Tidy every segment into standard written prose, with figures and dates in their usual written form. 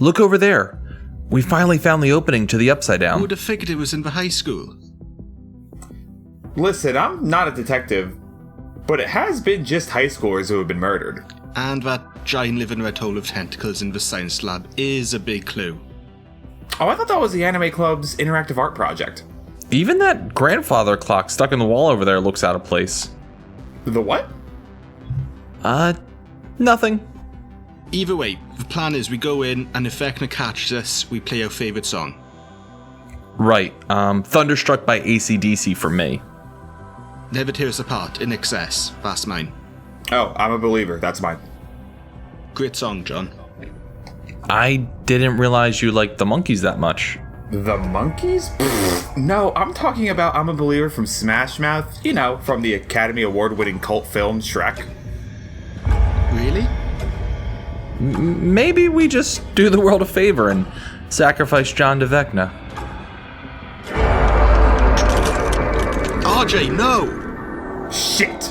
look over there. We finally found the opening to the Upside Down. Who would have figured it was in the high school? Listen, I'm not a detective, but it has been just high schoolers who have been murdered. And that giant living red hole of tentacles in the science lab is a big clue. Oh, I thought that was the Anime Club's interactive art project. Even that grandfather clock stuck in the wall over there looks out of place. The what? Nothing. Either way, the plan is we go in, and if Vecna catches us, we play our favourite song. Right. Thunderstruck by AC/DC for me. Never Tear Us Apart, In Excess, that's mine. Oh, I'm a Believer. That's mine. Great song, John. I didn't realize you liked the Monkees that much. The Monkees? No, I'm talking about I'm a Believer from Smash Mouth. You know, from the Academy Award-winning cult film Shrek. Really? Maybe we just do the world a favor and sacrifice John to Vecna. RJ, no! Shit!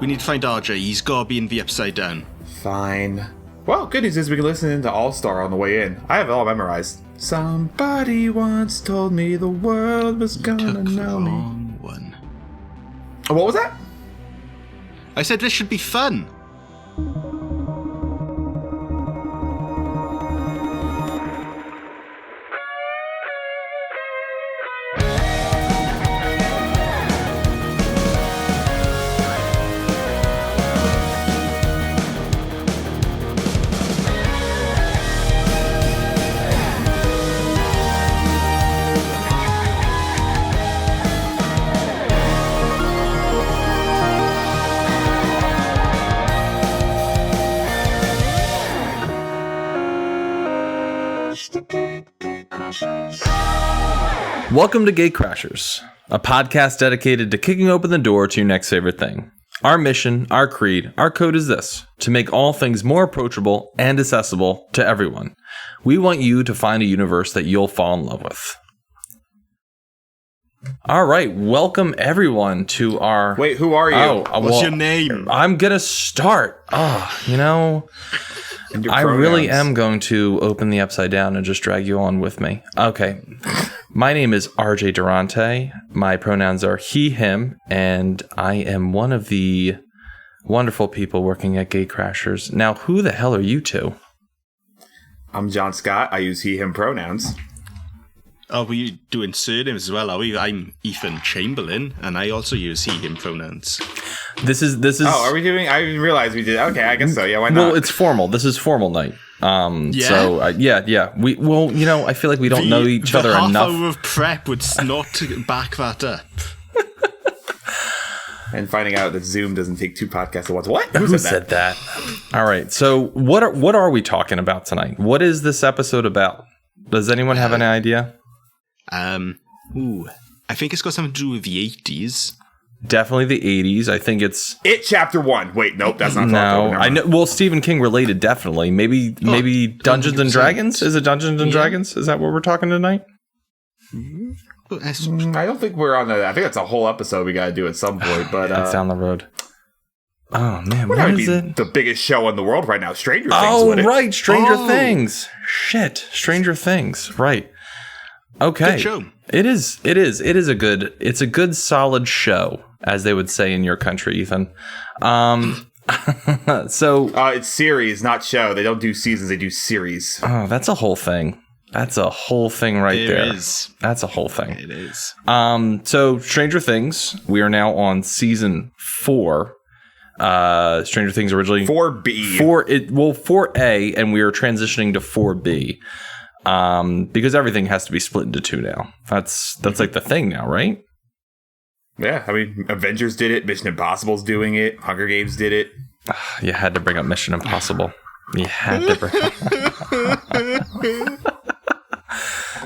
We need to find RJ. He's gotta be in the Upside Down. Fine. Well, good news is we can listen to All-Star on the way in. I have it all memorized. Somebody once told me the world was gonna know me. Wrong one. What was that? I said this should be fun. Welcome to GateCrashers, a podcast dedicated to kicking open the door to your next favorite thing. Our mission, our creed, our code is this: to make all things more approachable and accessible to everyone. We want you to find a universe that you'll fall in love with. All right, welcome everyone to our... Wait, who are you? What's your name? I'm gonna start. I really am going to open the Upside Down and just drag you on with me. Okay. My name is RJ Durante. My pronouns are he, him, and I am one of the wonderful people working at GateCrashers. Now, who the hell are you two? I'm John Scott. I use he, him pronouns. Oh, we doing surnames as well, are we? I'm Ethan Chamberlain, and I also use he, him pronouns. This is. Oh, are we doing? I didn't realize we did. Okay, I guess so. Yeah, why not? Well, it's formal. This is formal night. Yeah? So, yeah. I feel like we don't know each other enough. The half hour of prep would not back that up. And finding out that Zoom doesn't take 2 podcasts at once. What? Who said that? All right. So, what are we talking about tonight? What is this episode about? Does anyone have any idea? I think it's got something to do with the 80s. Definitely the 80s. I think it's It Chapter 1. Wait, nope, that's not. No, I know. Well, Stephen King related, definitely. Maybe Dungeons and Dragons. Is it Dungeons and Dragons? Is that what we're talking tonight? I don't think we're on that. I think that's a whole episode we got to do at some point. But that's down the road. Oh man, what is it? The biggest show in the world right now, Stranger Things. Oh right, Stranger Things. Shit, Stranger Things. Right. Okay. Good show. It is a good solid show, as they would say in your country, Ethan. So it's series, not show. They don't do seasons, they do series. Oh, that's a whole thing. That's a whole thing right there. It is. That's a whole thing. It is. So Stranger Things, we are now on season 4. Stranger Things originally 4B. 4A, and we are transitioning to 4B. Because everything has to be split into 2 now. That's like the thing now, right? Yeah, I mean, Avengers did it. Mission Impossible's doing it. Hunger Games did it. You had to bring up Mission Impossible. You had to bring.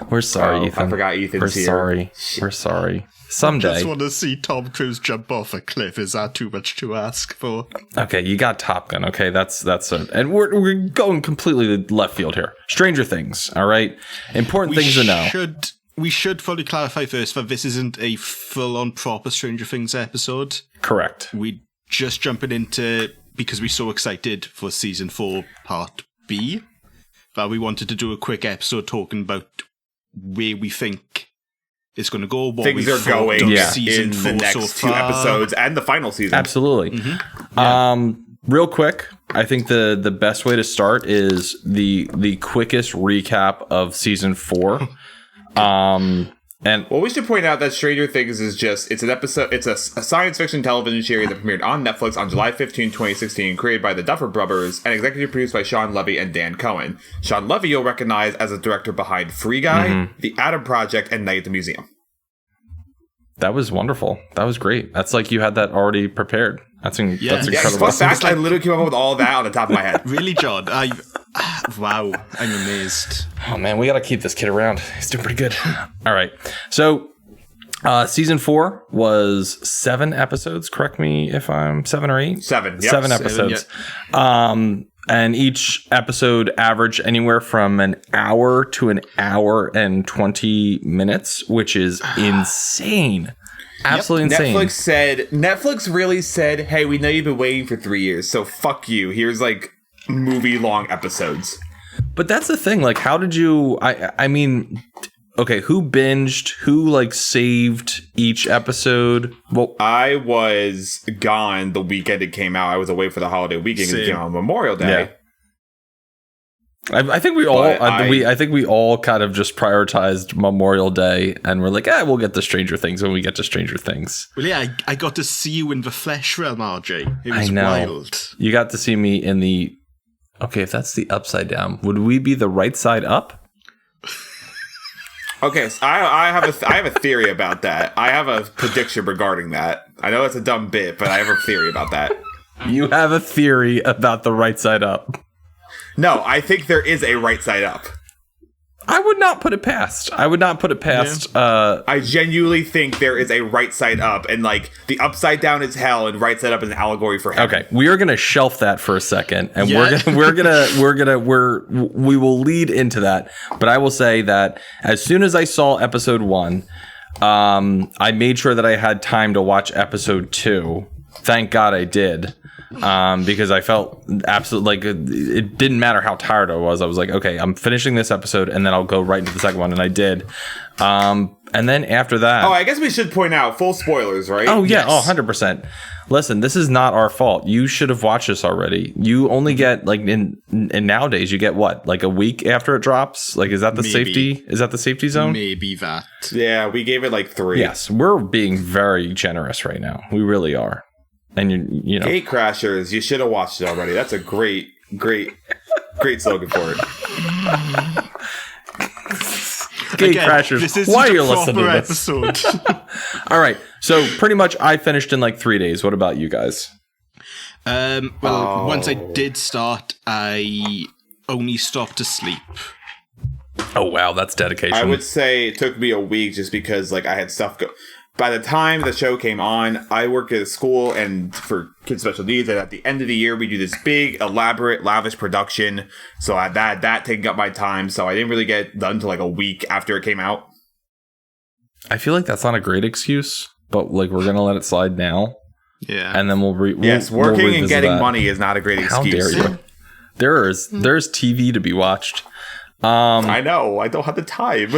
We're sorry, Ethan. I forgot Ethan's We're here. sorry. Shit. We're sorry. Someday. I just want to see Tom Cruise jump off a cliff. Is that too much to ask for? Okay, you got Top Gun. Okay, that's it. And we're going completely left field here. Stranger Things. All right, important things to know. We should fully clarify first that this isn't a full-on proper Stranger Things episode. Correct. We just jumping into because we're so excited for season 4 part B. that we wanted to do a quick episode talking about where we think it's going to go, what Things we are thought going of in season the 4 next so 2 far. episodes and the final season. Absolutely. Real quick, I think the best way to start is the quickest recap of season 4. And Well, we should point out that Stranger Things is it's a science fiction television series that premiered on Netflix on July 15, 2016, created by the Duffer Brothers and executive produced by Sean Levy and Dan Cohen. Sean Levy you'll recognize as a director behind Free Guy, The Adam Project, and Night at the Museum. that was wonderful. That was great. That's like you had that already prepared. That's incredible. Fun fact, I literally came up with all of that on the top of my head. Really, John? Wow, I'm amazed. Oh man, we got to keep this kid around. He's doing pretty good. All right. So season 4 was 7 episodes. Correct me if I'm 7 or 8. 7. Yep. 7 episodes. And each episode averaged anywhere from an hour to an hour and 20 minutes, which is insane. Absolutely insane. Netflix really said, hey, we know you've been waiting for 3 years, so fuck you. Here's like movie-long episodes. But that's the thing. Like, how did you... I mean... Okay, who binged? Who, like, saved each episode? Well, I was gone the weekend it came out. I was away for the holiday weekend. It came out on Memorial Day. Yeah. I think we all... I think we all kind of just prioritized Memorial Day, and we're like, we'll get to Stranger Things when we get to Stranger Things. Well, yeah, I got to see you in the flesh realm, RJ. It was wild. You got to see me in the... Okay, if that's the upside down, would we be the right side up? Okay, so I have a theory about that. I have a prediction regarding that. I know it's a dumb bit, but I have a theory about that. You have a theory about the right side up. No, I think there is a right side up. I would not put it past. I genuinely think there is a right side up, and like the upside down is hell, and right side up is an allegory for heaven. Okay, we are gonna shelf that for a second, and we will lead into that. But I will say that as soon as I saw episode 1, I made sure that I had time to watch episode 2. Thank God I did. Because I felt absolutely like it didn't matter how tired I was. I was like, okay, I'm finishing this episode and then I'll go right into the second one. And I did. And then after that. Oh, I guess we should point out full spoilers, right? Oh, yeah. Yes. 100%. Listen, this is not our fault. You should have watched this already. You only get like in nowadays, you get what? Like a week after it drops? Like, is that the safety? Is that the safety zone? Maybe that. Yeah, we gave it like 3. Yes, we're being very generous right now. We really are. And you know, GateCrashers, you should have watched it already. That's a great slogan for it. GateCrashers, why are you listening to this? Episode. All right, so pretty much I finished in like 3 days. What about you guys? Once I did start, I only stopped to sleep. Oh wow, that's dedication. I would say it took me a week just because like I had stuff go. By the time the show came on, I work at a school and for kids with special needs, and at the end of the year, we do this big, elaborate, lavish production. So I had that taking up my time, so I didn't really get done until like a week after it came out. I feel like that's not a great excuse, but like we're gonna let it slide now. Yeah, and then we'll working and getting money is not a great excuse. How dare you? There's TV to be watched. I know. I don't have the time.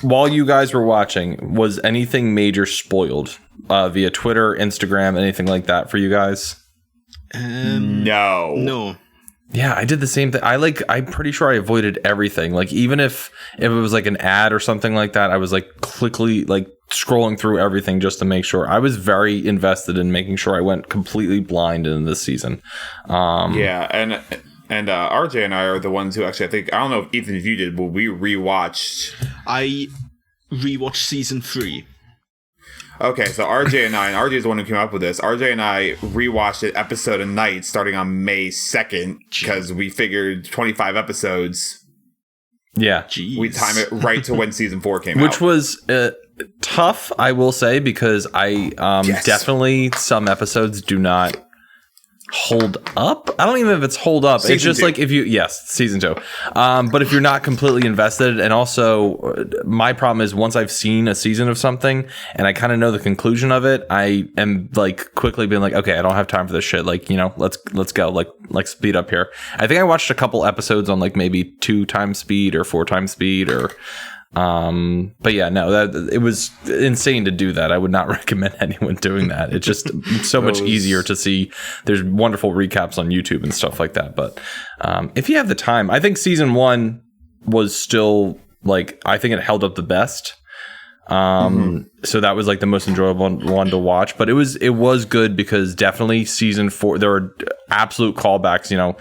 While you guys were watching, was anything major spoiled via Twitter, Instagram, anything like that for you guys? No. Yeah, I did the same thing. I'm pretty sure I avoided everything. Like even if it was like an ad or something like that, I was like quickly like scrolling through everything just to make sure. I was very invested in making sure I went completely blind in this season. Yeah, and RJ and I are the ones who actually, I don't know if Ethan, if you did, but we rewatched. I rewatched season 3. Okay, so RJ is the one who came up with this. RJ and I rewatched it episode a night starting on May 2nd because we figured 25 episodes. Yeah. Jeez. We time it right to when season 4 came out. Which was tough, I will say, because I definitely some episodes do not hold up. I don't even know if it's hold up. It's just 2. like if you season 2. But if you're not completely invested, and also my problem is once I've seen a season of something and I kind of know the conclusion of it, I am like quickly being like, okay, I don't have time for this shit. Like, you know, let's go. Like speed up here. I think I watched a couple episodes on like maybe 2 times speed or 4 times speed or. But yeah, no, that it was insane to do that. I would not recommend anyone doing that. It's just so much easier to see. There's wonderful recaps on YouTube and stuff like that. But if you have the time, I think season 1 was still like, I think it held up the best. So that was like the most enjoyable one to watch, but it was good because definitely season 4 there are absolute callbacks, you know,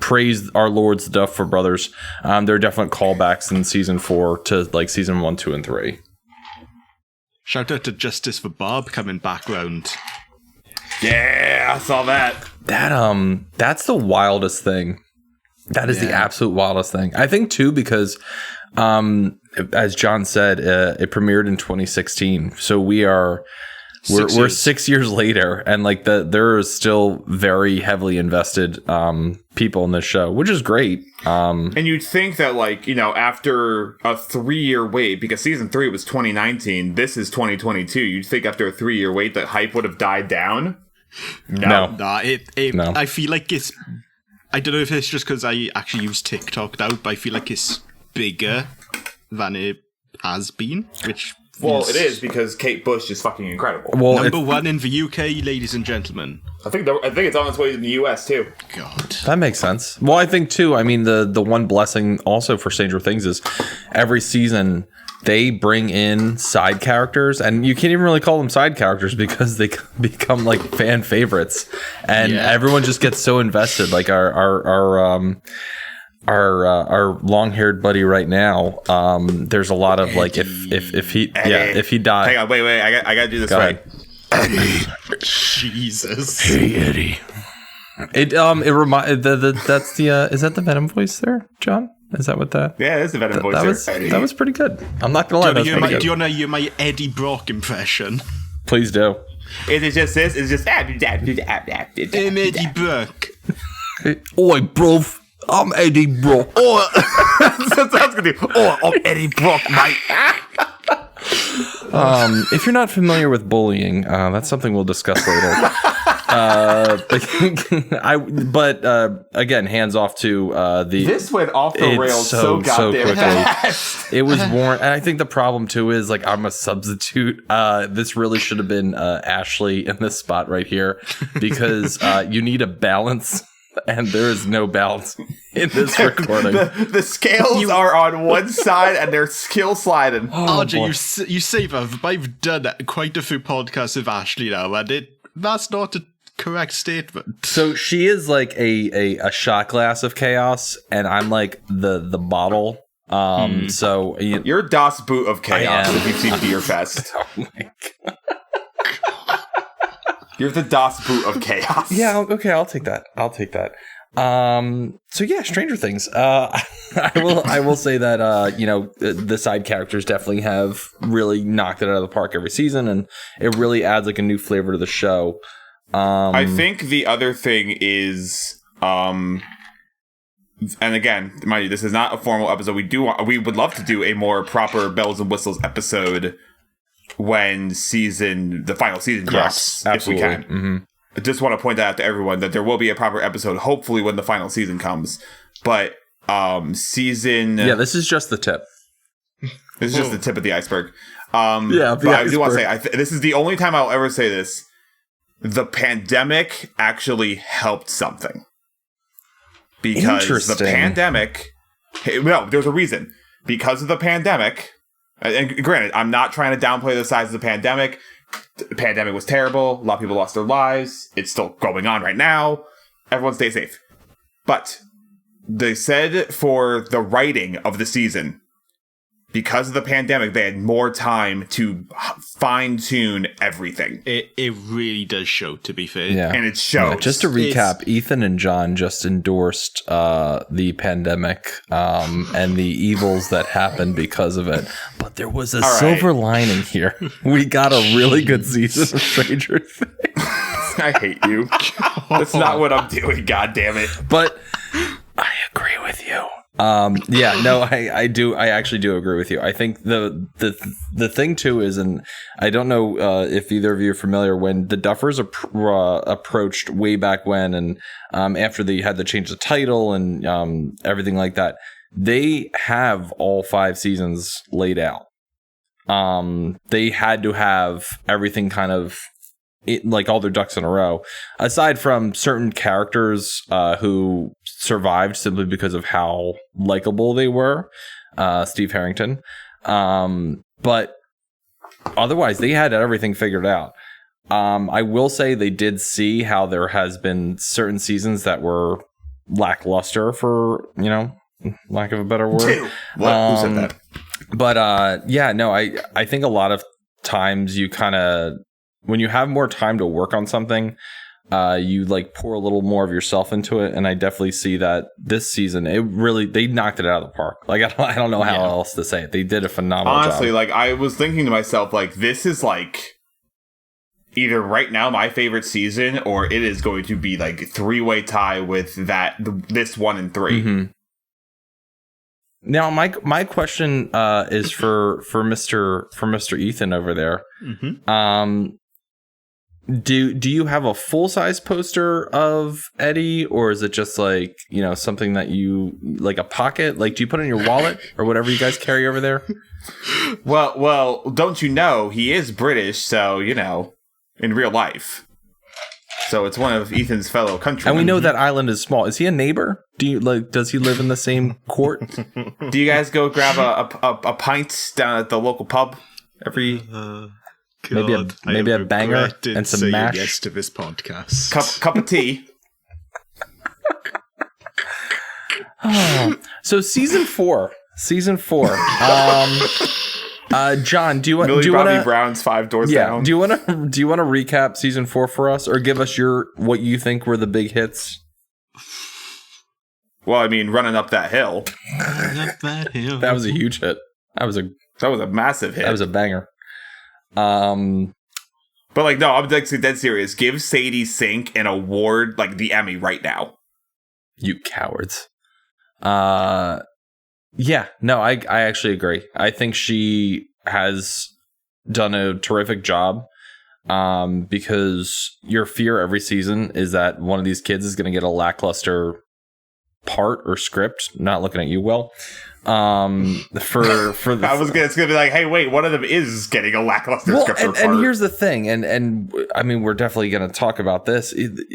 praise our Lord's stuff for brothers. There are definite callbacks in season 4 to like season 1, 2, and 3. Shout out to Justice for Bob coming back round. Yeah, I saw that. That's the wildest thing. That is the absolute wildest thing. I think too, because as John said, it premiered in 2016. So we're 6 years later, and like there are still very heavily invested people in this show, which is great. And you'd think that, like, you know, after a 3-year wait, because season 3 was 2019, this is 2022. You'd think after a 3-year wait that hype would have died down. No. Nah, No. I feel like it's. I don't know if it's just because I actually use TikTok now, but I feel like it's bigger than it has been, which Well, it is because Kate Bush is fucking incredible. Well, number one in the UK, ladies and gentlemen. I think it's on its way to the US too. God, that makes sense. Well, I think too. I mean, the one blessing also for Stranger Things is every season they bring in side characters, and you can't even really call them side characters because they become like fan favorites, and everyone just gets so invested. Like our long-haired buddy right now. There's a lot of like if he died. Hang on, wait, I gotta do this right. Eddie. Jesus. Hey Eddie. It that's the is that the Venom voice there, John? Is that what that? Yeah, it's the Venom voice. That was pretty good. I'm not gonna lie. Do you want to hear my Eddie Brock impression? Please do. Is it just this? Is it just I'm Eddie Brock. Oi, bro. I'm Eddie Brock. Oh, that's what I was gonna do. Oh, I'm Eddie Brock, mate. If you're not familiar with bullying, that's something we'll discuss later. Again, hands off to the. This went off the rails so goddamn fast. It was warrant, and I think the problem too is like I'm a substitute. This really should have been Ashley in this spot right here because you need a balance. And there is no balance in this recording. The scales are on one side and they're skill sliding. RJ, you say that, but I've done quite a few podcasts with Ashley now, and that's not a correct statement. So she is like a shot glass of chaos, and I'm like the bottle. So you're Das Boot of chaos if you've seen Beer Fest. Oh my God. You're the Das Boot of chaos. Yeah, okay, I'll take that. So yeah, Stranger Things. I will say that the side characters definitely have really knocked it out of the park every season, and it really adds like a new flavor to the show. I think the other thing is, and again, mind you, this is not a formal episode. We would love to do a more proper bells and whistles episode when the final season drops, if we can. Mm-hmm. I just want to point that out to everyone that there will be a proper episode, hopefully when the final season comes. But season... Yeah, this is just the tip. This is just the tip of the iceberg. But I do want to say, this is the only time I'll ever say this. The pandemic actually helped something. Because the pandemic... No, there's a reason. Because of the pandemic... And granted, I'm not trying to downplay the size of the pandemic. The pandemic was terrible. A lot of people lost their lives. It's still going on right now. Everyone stay safe. But they said for the writing of the season, because of the pandemic, they had more time to fine-tune everything. It really does show, to be fair. Yeah. And it shows. Yeah, just to recap, Ethan and John just endorsed the pandemic and the evils that happened because of it. But there was a silver lining here. We got a really good season of Stranger Things. I hate you. That's not what I'm doing. God damn it. But I agree with you. Yeah, no, I do. I actually do agree with you. I think the thing too is, and I don't know if either of you are familiar, when the Duffers approached way back when, and after they had to change the title and everything like that, they have all 5 seasons laid out. They had to have everything kind of like all their ducks in a row, aside from certain characters who survived simply because of how likable they were, Steve Harrington. But otherwise, they had everything figured out. I will say they did see how there has been certain seasons that were lackluster, for lack of a better word. Who said that? But yeah, no, I think a lot of times you kind of, when you have more time to work on something, you like pour a little more of yourself into it. And I definitely see that this season, they knocked it out of the park. Like, I don't know how else to say it. They did a phenomenal job. Honestly, like, I was thinking to myself, like, this is like either right now my favorite season, or it is going to be like a 3-way tie with this 1 and 3. Mm-hmm. Now, my question is for Mr. Ethan over there. Mm-hmm. Do you have a full size poster of Eddie, or is it just like something that you like a pocket? Like, do you put it in your wallet or whatever you guys carry over there? Well, don't you know he is British? So in real life. So it's one of Ethan's fellow countrymen. And we know that island is small. Is he a neighbor? Does he live in the same court? Do you guys go grab a pint down at the local pub every? Maybe a banger and some mash. Yes to this podcast. Cup of tea. So season 4. John, do you want Bobby Brown's 5 Doors Down? Do you want to recap season 4 for us, or give us what you think were the big hits? Well, I mean, running up that hill. That was a huge hit. That was a massive hit. That was a banger. But like, no, I'm like dead serious. Give Sadie Sink an award, like the Emmy, right now. You cowards. Yeah, no, I actually agree. I think she has done a terrific job. Because your fear every season is that one of these kids is going to get a lackluster part or script. Not looking at you, Will. It's gonna be like, hey, wait, one of them is getting a lackluster script or part. And here's the thing, and I mean, we're definitely going to talk about this.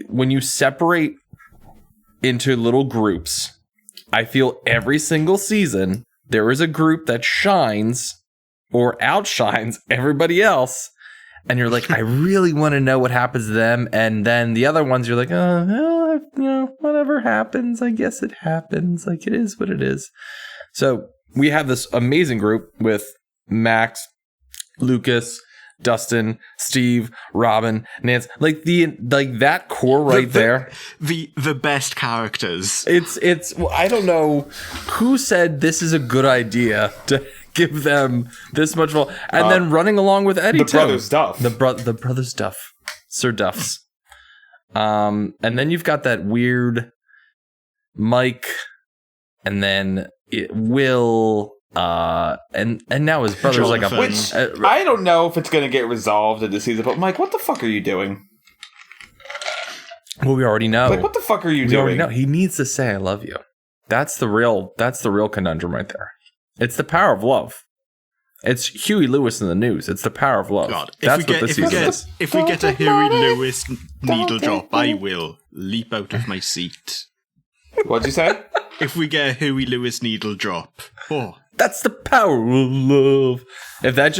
When you separate into little groups, I feel every single season there is a group that shines or outshines everybody else. And you're like, I really want to know what happens to them. And then the other ones, you're like, whatever happens, I guess it happens. Like, it is what it is. So we have this amazing group with Max, Lucas, Dustin, Steve, Robin, Nance. Like that core there. The best characters. It's. I don't know who said this is a good idea to give them this much role, and then running along with Eddie, the brothers Duff, the brothers Duff, Sir Duffs, and then you've got that weird Mike, and then Will, and now his brother's like a which I don't know if it's gonna get resolved in this season. But Mike, what the fuck are you doing? Well, we already know. Like, what the fuck are you doing? Already know. He needs to say "I love you." That's the real conundrum right there. It's the power of love. It's Huey Lewis in the news. It's the power of love. God, that's what this season is. If we get a Huey Lewis needle drop, I will leap out of my seat. What'd you say? If we get a Huey Lewis needle drop, that's the power of love. If that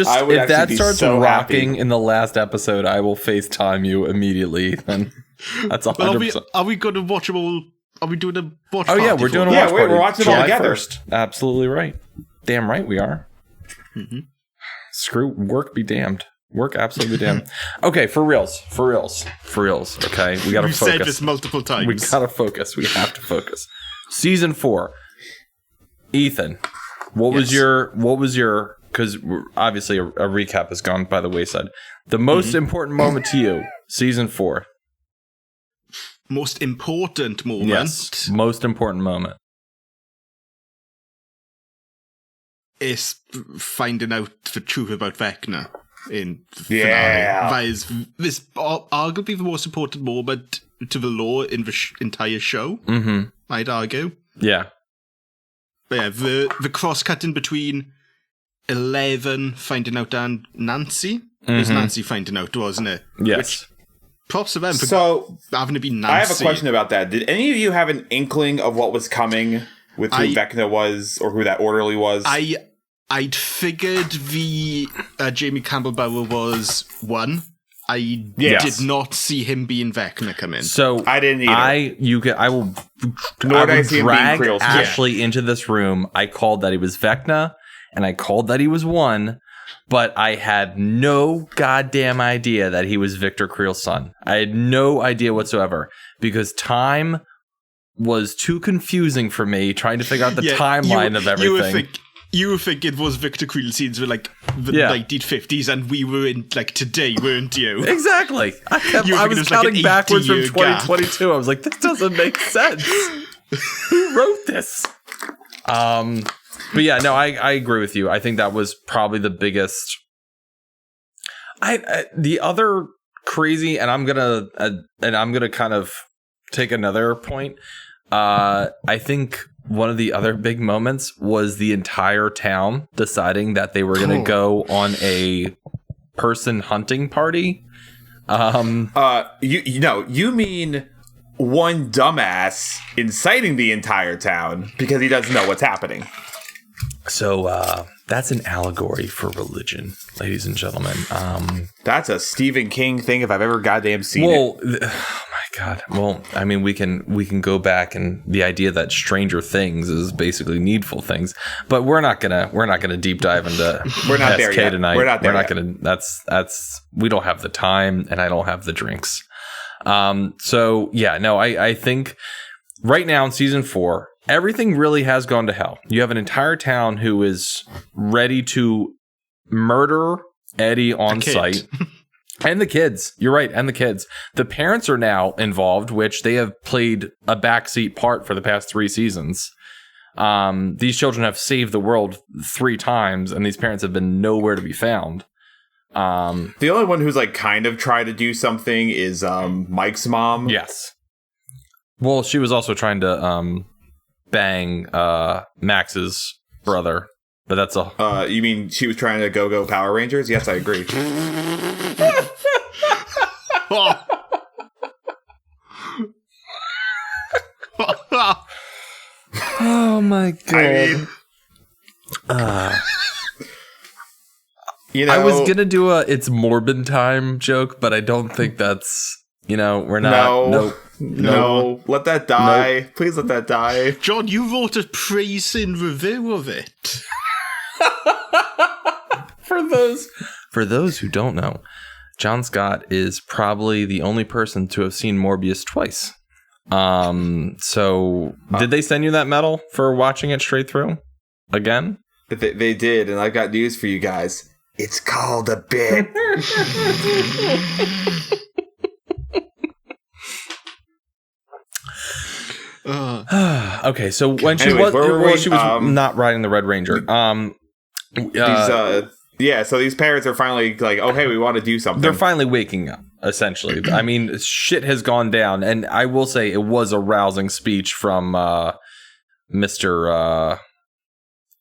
starts so rocking happy in the last episode, I will FaceTime you immediately. And that's 100%. Are we going to watch them all? Are we doing a watch party? Oh, yeah, we're doing a watch party. We're watching it all together. Absolutely right. Damn right we are. Mm-hmm. Screw work be damned. Work absolutely be damned. Okay, for reals. Okay, we gotta focus. We've said this multiple times. We gotta focus. We have to focus. Season 4. Ethan, what was your? Because obviously a recap has gone by the wayside. The most important moment to you, season 4. most important moment. Yes, most important moment. Is finding out the truth about Vecna in the finale. Yeah. That is this arguably the most important moment to the lore in the entire show. Mm-hmm. I'd argue. Yeah. But yeah, the cross-cutting between 11 finding out and Nancy. It was Nancy finding out, wasn't it? Yes. Which, props to them for So, having to be Nancy. I have a question about that. Did any of you have an inkling of what was coming with who Vecna was or who that orderly was? I'd figured the Jamie Campbell Bower was one. I did not see him being Vecna come in. So I didn't either. I will Nor did I see him being drag Creel's. Ashley into this room. I called that he was Vecna, and I called that he was one, but I had no goddamn idea that he was Victor Creel's son. I had no idea whatsoever because time was too confusing for me trying to figure out the timeline of everything. You would think it was Victor Creel scenes were like the 1950s and we were in like today, weren't you? Exactly. I was counting like backwards from 2022. I was like, this doesn't make sense. Who wrote this? But yeah, no, I agree with you. I think that was probably the biggest. The other crazy, and I'm gonna kind of take another point. I think one of the other big moments was the entire town deciding that they were going to go on a person hunting party. You mean one dumbass inciting the entire town because he doesn't know what's happening. So that's an allegory for religion, ladies and gentlemen. That's a Stephen King thing if I've ever goddamn seen it. Oh my God. Well, I mean, we can go back, and the idea that Stranger Things is basically Needful Things, but we're not gonna deep dive into we're not SK there yet. tonight. We're not there. We're not gonna. That's we don't have the time, and I don't have the drinks. So yeah, no, I think right now in season 4. Everything really has gone to hell. You have an entire town who is ready to murder Eddie on site. And the kids. You're right. And the kids. The parents are now involved, which they have played a backseat part for the past 3 seasons. These children have saved the world 3 times, and these parents have been nowhere to be found. The only one who's like kind of tried to do something is Mike's mom. Yes. Well, she was also trying to bang Max's brother, but that's a you mean she was trying to go Power Rangers? Yes, I agree. Oh my God. I was gonna do a "it's morbid time" joke, but I don't think that's, we're not. No, let that die. Nope. Please let that die. John, you wrote a praising review of it. For those who don't know, John Scott is probably the only person to have seen Morbius twice. So did they send you that medal for watching it straight through again? They did, and I've got news for you guys. It's called a bit. Okay, so when she was not riding the Red Ranger. So these parents are finally like, oh hey, we want to do something. They're finally waking up, essentially. I mean, shit has gone down, and I will say it was a rousing speech from Mr.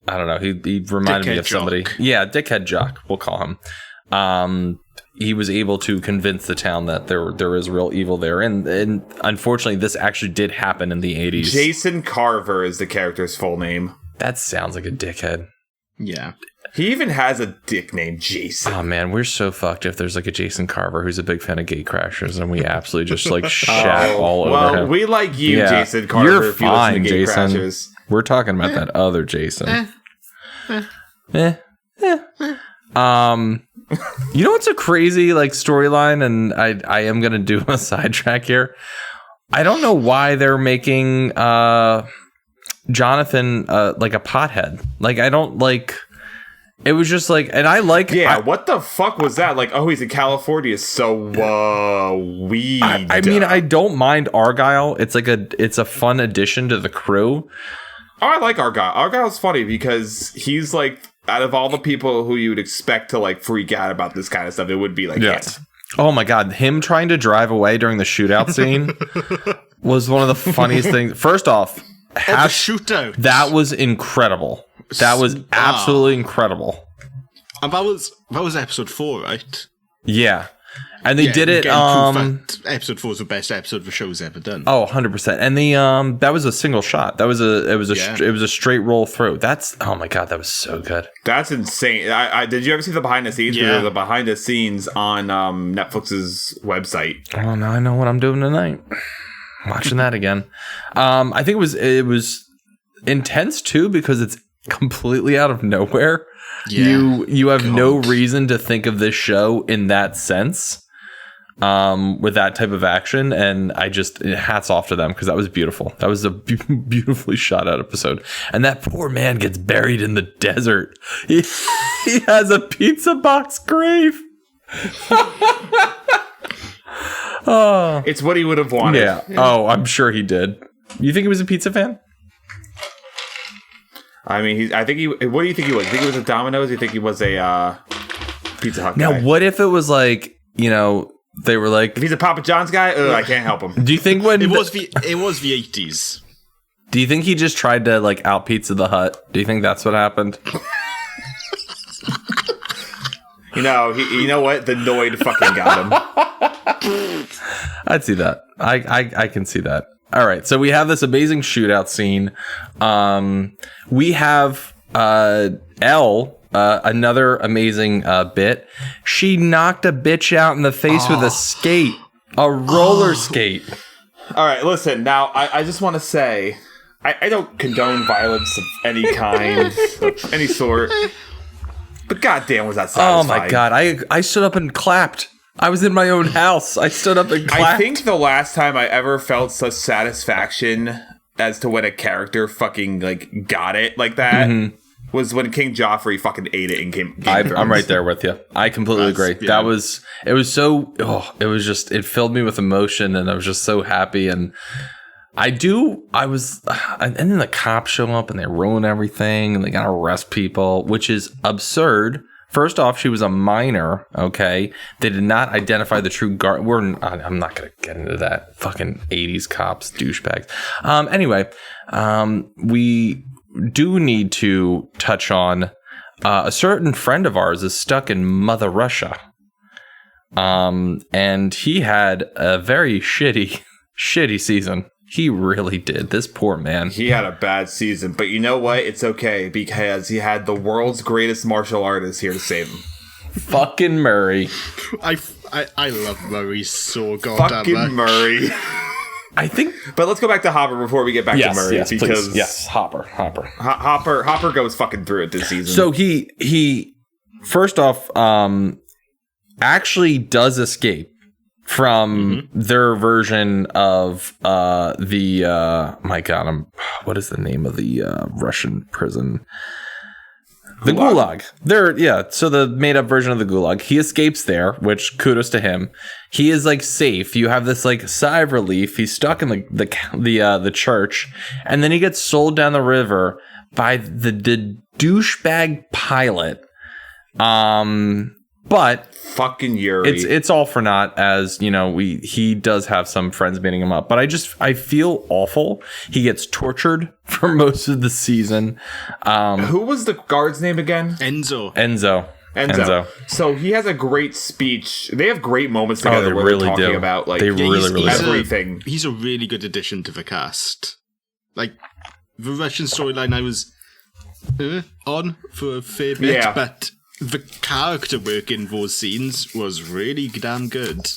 I don't know. He reminded me of somebody. Jock. Yeah, Dickhead Jock, we'll call him. He was able to convince the town that there is real evil there, and unfortunately, this actually did happen in the 80s. Jason Carver is the character's full name. That sounds like a dickhead. Yeah. He even has a dick named Jason. Oh man, we're so fucked if there's like a Jason Carver who's a big fan of GateCrashers, and we absolutely just like shat all over him. Well, we like you, Jason Carver. You're fine, you Jason. GateCrashers. We're talking about that other Jason. You know what's a crazy like storyline, and I am gonna do a sidetrack here. I don't know why they're making Jonathan like a pothead. Like I don't like. It was just like, and I like... Yeah, what the fuck was that? Like, oh, he's in California, so weed. I mean, I don't mind Argyle. It's like it's a fun addition to the crew. Oh, I like Argyle. Argyle's funny because he's like, out of all the people who you would expect to like freak out about this kind of stuff, it would be like yes. Oh my god, him trying to drive away during the shootout scene was one of the funniest things. First off, the shootout. That was incredible. That was absolutely incredible. And that was episode 4, right? Yeah. And they did it episode 4 is the best episode the show's ever done. Oh, 100%. And the that was a single shot. It was a straight roll through. Oh my god, that was so good. That's insane. I did you ever see the behind the scenes? Yeah. The behind the scenes on Netflix's website. Oh, now I know what I'm doing tonight. Watching that again. I think it was intense too because it's completely out of nowhere. Yeah. You have no reason to think of this show in that sense. With that type of action, and hats off to them because that was beautiful. That was a beautifully shot out episode. And that poor man gets buried in the desert. He has a pizza box grave. Oh, it's what he would have wanted. Yeah. Oh, I'm sure he did. You think he was a pizza fan? I mean, what do you think he was? You think he was a Domino's? You think he was a Pizza Hut guy? Now, what if it was like, they were like, if he's a Papa John's guy, I can't help him. Do you think when it was the 80s? Do you think he just tried to like out Pizza the Hut? Do you think that's what happened? You know what? The Noid fucking got him. I'd see that. I can see that. All right, so we have this amazing shootout scene. We have Elle. Another amazing bit. She knocked a bitch out in the face with a skate. A roller skate. All right, listen. Now, I just want to say, I don't condone violence of any kind, of any sort. But goddamn, was that satisfying. Oh my god, I stood up and clapped. I was in my own house. I stood up and clapped. I think the last time I ever felt such satisfaction as to when a character fucking like got it like that was when King Joffrey fucking ate it in Game of Thrones. I'm right there with you. I completely agree. Yeah. It filled me with emotion and I was just so happy. And and then the cops show up and they ruin everything and they gotta arrest people, which is absurd. First off, she was a minor, okay? They did not identify the true guard. I'm not going to get into that. Fucking 80s cops, douchebags. Anyway, we do need to touch on a certain friend of ours is stuck in Mother Russia. And he had a very shitty season. He really did. This poor man. He had a bad season, but you know what? It's okay because he had the world's greatest martial artist here to save him. Fucking Murray. I love Murray so goddamn fucking much. Murray. I think. But let's go back to Hopper before we get back to Murray. Because please. Yes, Hopper. Hopper goes fucking through it this season. So he first off, actually does escape from their version of what is the name of the Russian prison? The Gulag. So the made up version of the Gulag. He escapes there, which kudos to him. He is like safe. You have this like sigh of relief. He's stuck in the church, and then he gets sold down the river by the douchebag pilot. But fucking Yuri. It's all for naught, as he does have some friends beating him up. But I feel awful. He gets tortured for most of the season. Who was the guard's name again? Enzo. So he has a great speech. They have great moments together where they're talking about like everything. He's a really good addition to the cast. Like the Russian storyline, I was on for a fair bit, but the character work in those scenes was really damn good.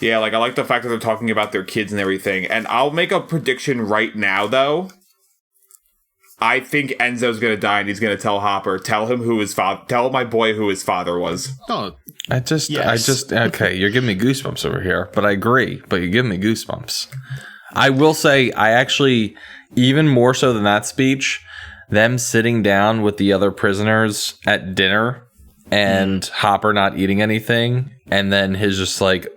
Yeah, like I like the fact that they're talking about their kids and everything. And I'll make a prediction right now, though. I think Enzo's gonna die, and he's gonna tell Hopper, tell my boy who his father was. Oh, okay. You're giving me goosebumps over here, but I agree. But you're giving me goosebumps. I will say, I actually, even more so than that speech, them sitting down with the other prisoners at dinner and Hopper not eating anything, and then his just like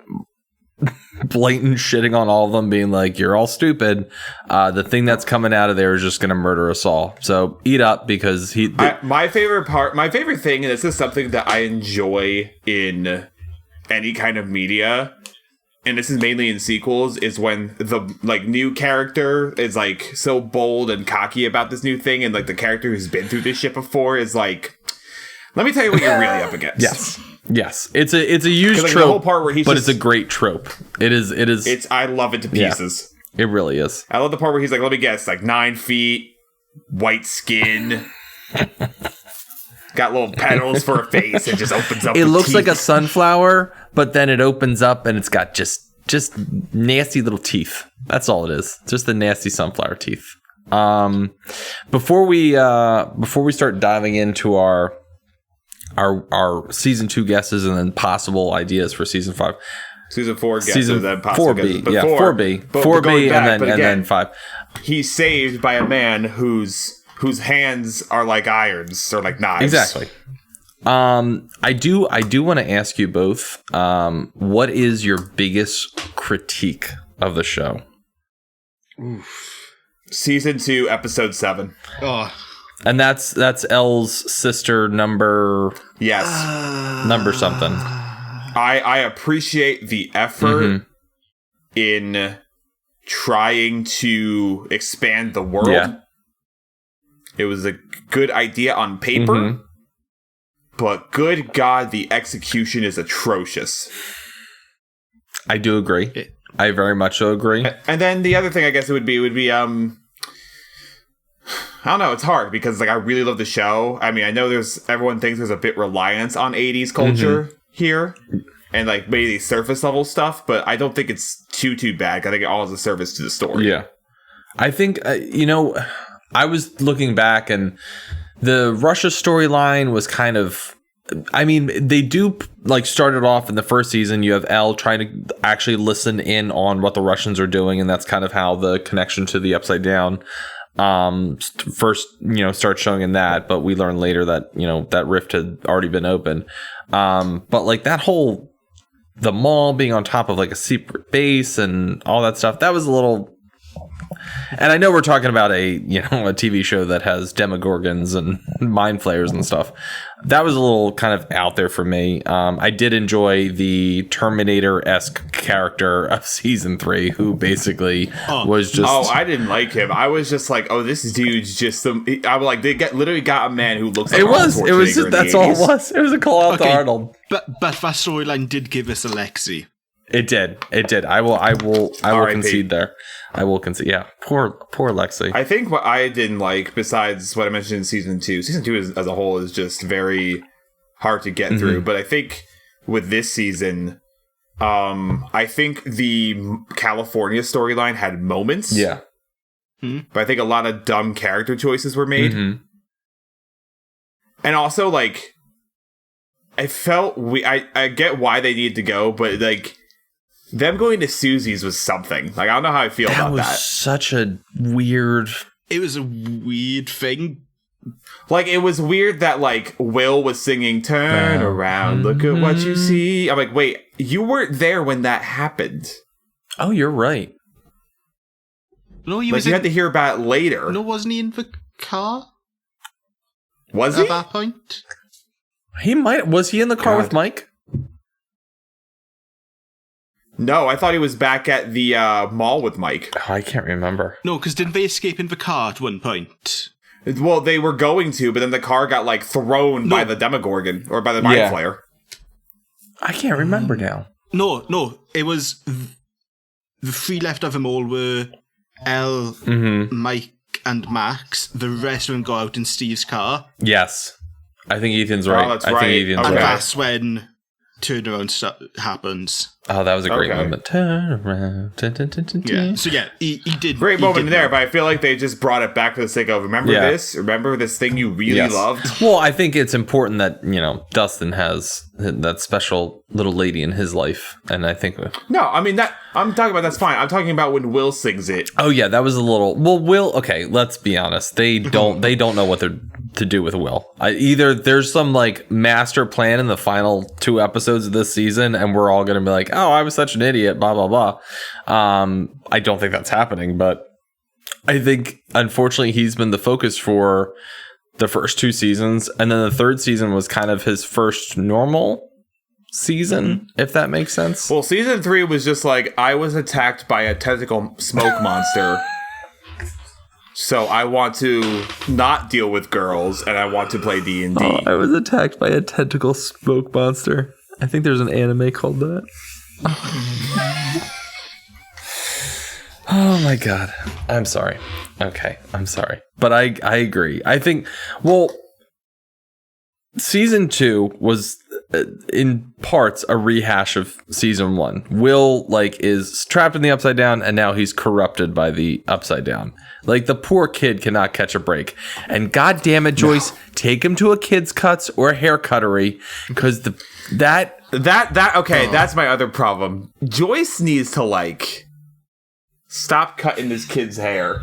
blatant shitting on all of them, being like, you're all stupid. The thing that's coming out of there is just going to murder us all. So eat up, because my favorite thing, and this is something that I enjoy in any kind of media, and this is mainly in sequels, is when the like new character is like so bold and cocky about this new thing, and like the character who's been through this shit before is like, let me tell you what you're really up against. Yes. It's a used like, trope, the whole part where it's a great trope. It is. I love it to pieces. Yeah, it really is. I love the part where he's like, let me guess, like 9 feet, white skin, got little petals for a face, and just opens up. It looks teeth. like a sunflower, but then it opens up and it's got just nasty little teeth. That's all it is. Just the nasty sunflower teeth. Before we start diving into our season 2 guesses and then possible ideas for season 5. Season 4 guesses, season then possible 4B, guesses. yeah, 4B, and then 5. He's saved by a man whose hands are like irons or like knives. Exactly. I do want to ask you both, what is your biggest critique of the show? Season 2, episode 7. Oh. And that's Elle's sister number. Yes. Number something. I appreciate the effort in trying to expand the world. Yeah. It was a good idea on paper, but good God, the execution is atrocious. I do agree. I very much so agree. And then the other thing I guess it would be I don't know, it's hard because like I really love the show. I mean, I know everyone thinks there's a bit reliance on 80s culture here and like maybe surface level stuff, but I don't think it's too bad. I think it all is a service to the story. Yeah. I think I was looking back, and the Russia storyline was kind of, I mean, they do like started off in the first season. You have Elle trying to actually listen in on what the Russians are doing, and that's kind of how the connection to the Upside Down first starts showing in that. But we learn later that that rift had already been open. But like that whole the mall being on top of like a secret base and all that stuff, that was a little. And I know we're talking about a TV show that has demogorgons and mind flayers and stuff. That was a little kind of out there for me. I did enjoy the Terminator-esque character of season 3, who basically was just. Oh, I didn't like him. I was just like, oh, this dude's just some. I was like, they literally got a man who looks like Arnold Schwarzenegger. It was just, that's all it was. It was a call out to Arnold. But that storyline did give us Alexei. It did. I will concede there. I will concede. Yeah. Poor Lexi. I think what I didn't like, besides what I mentioned in season 2 as a whole is just very hard to get through. But I think with this season, I think the California storyline had moments. Yeah. But I think a lot of dumb character choices were made. And also, like, I felt I get why they needed to go, but like them going to Susie's was something. Like, I don't know how I feel about that. That was such a weird. It was a weird thing. Like, it was weird that like Will was singing "Turn Around, Look at What You See." I'm like, wait, you weren't there when that happened. Oh, you're right. No, you had to hear about it later. No, wasn't he in the car? Was he at that point? He might. Was he in the car with Mike? No, I thought he was back at the mall with Mike. Oh, I can't remember. No, because didn't they escape in the car at one point? Well, they were going to, but then the car got like thrown by the Demogorgon or by the Mind Flayer. I can't remember now. No, it was the 3 left of them all were Elle, Mike, and Max. The rest of them got out in Steve's car. Yes. I think Ethan's right. Oh, that's right. I think Ethan's and right. that's when turnaround happens. Oh, that was a great moment. Turn around. Yeah. So yeah, he did. Great moment there, but I feel like they just brought it back to the sake of remember this? Remember this thing you really loved? Well, I think it's important that, Dustin has that special little lady in his life. And I think... No, I mean, that I'm talking about, that's fine. I'm talking about when Will sings it. Oh, yeah, that was a little... Well, Will... Okay, let's be honest. They don't know what they're to do with Will. Either there's some, master plan in the final 2 episodes of this season, and we're all going to be like, oh, I was such an idiot, blah, blah, blah. I don't think that's happening, but I think, unfortunately, he's been the focus for the first 2 seasons, and then the 3rd season was kind of his first normal season, if that makes sense. Well, season 3 was just I was attacked by a tentacle smoke monster. So I want to not deal with girls, and I want to play D&D. Oh, I was attacked by a tentacle smoke monster. I think there's an anime called that. Oh my god. I'm sorry. Okay, I'm sorry. But I agree. I think, season 2 was in parts a rehash of season 1. Will is trapped in the Upside Down, and now he's corrupted by the Upside Down. The poor kid cannot catch a break. And god damn it, Joyce, take him to a kid's cuts or a hair cuttery, because that's my other problem. Joyce needs to stop cutting this kid's hair.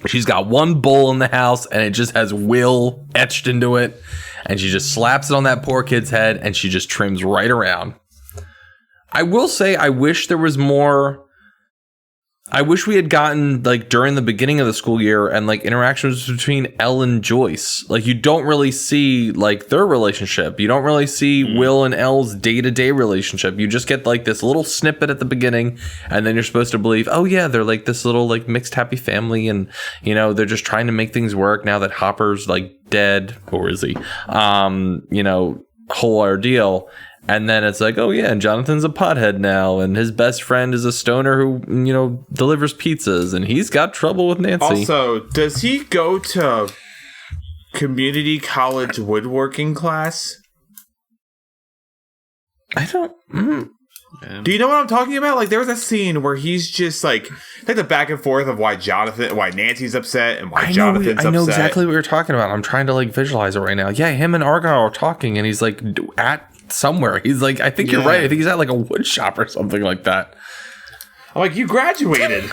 She's got one bowl in the house, and it just has Will etched into it. And she just slaps it on that poor kid's head, and she just trims right around. I will say, I wish there was more. I wish we had gotten, during the beginning of the school year and, interactions between Elle and Joyce. You don't really see, their relationship. You don't really see Will and Elle's day-to-day relationship. You just get, this little snippet at the beginning, and then you're supposed to believe, oh, yeah, they're, this little, mixed happy family, and, they're just trying to make things work now that Hopper's, dead, or is he? Whole ordeal. And then it's oh yeah, and Jonathan's a pothead now, and his best friend is a stoner who, delivers pizzas, and he's got trouble with Nancy. Also, does he go to community college woodworking class? I don't... Do you know what I'm talking about? There was a scene where he's just the back and forth of why Nancy's upset and why Jonathan's upset. I know exactly what you're talking about. I'm trying to visualize it right now. Yeah, him and Argyle are talking, and he's at somewhere. He's I think you're right. I think he's at a wood shop or something like that. I'm you graduated.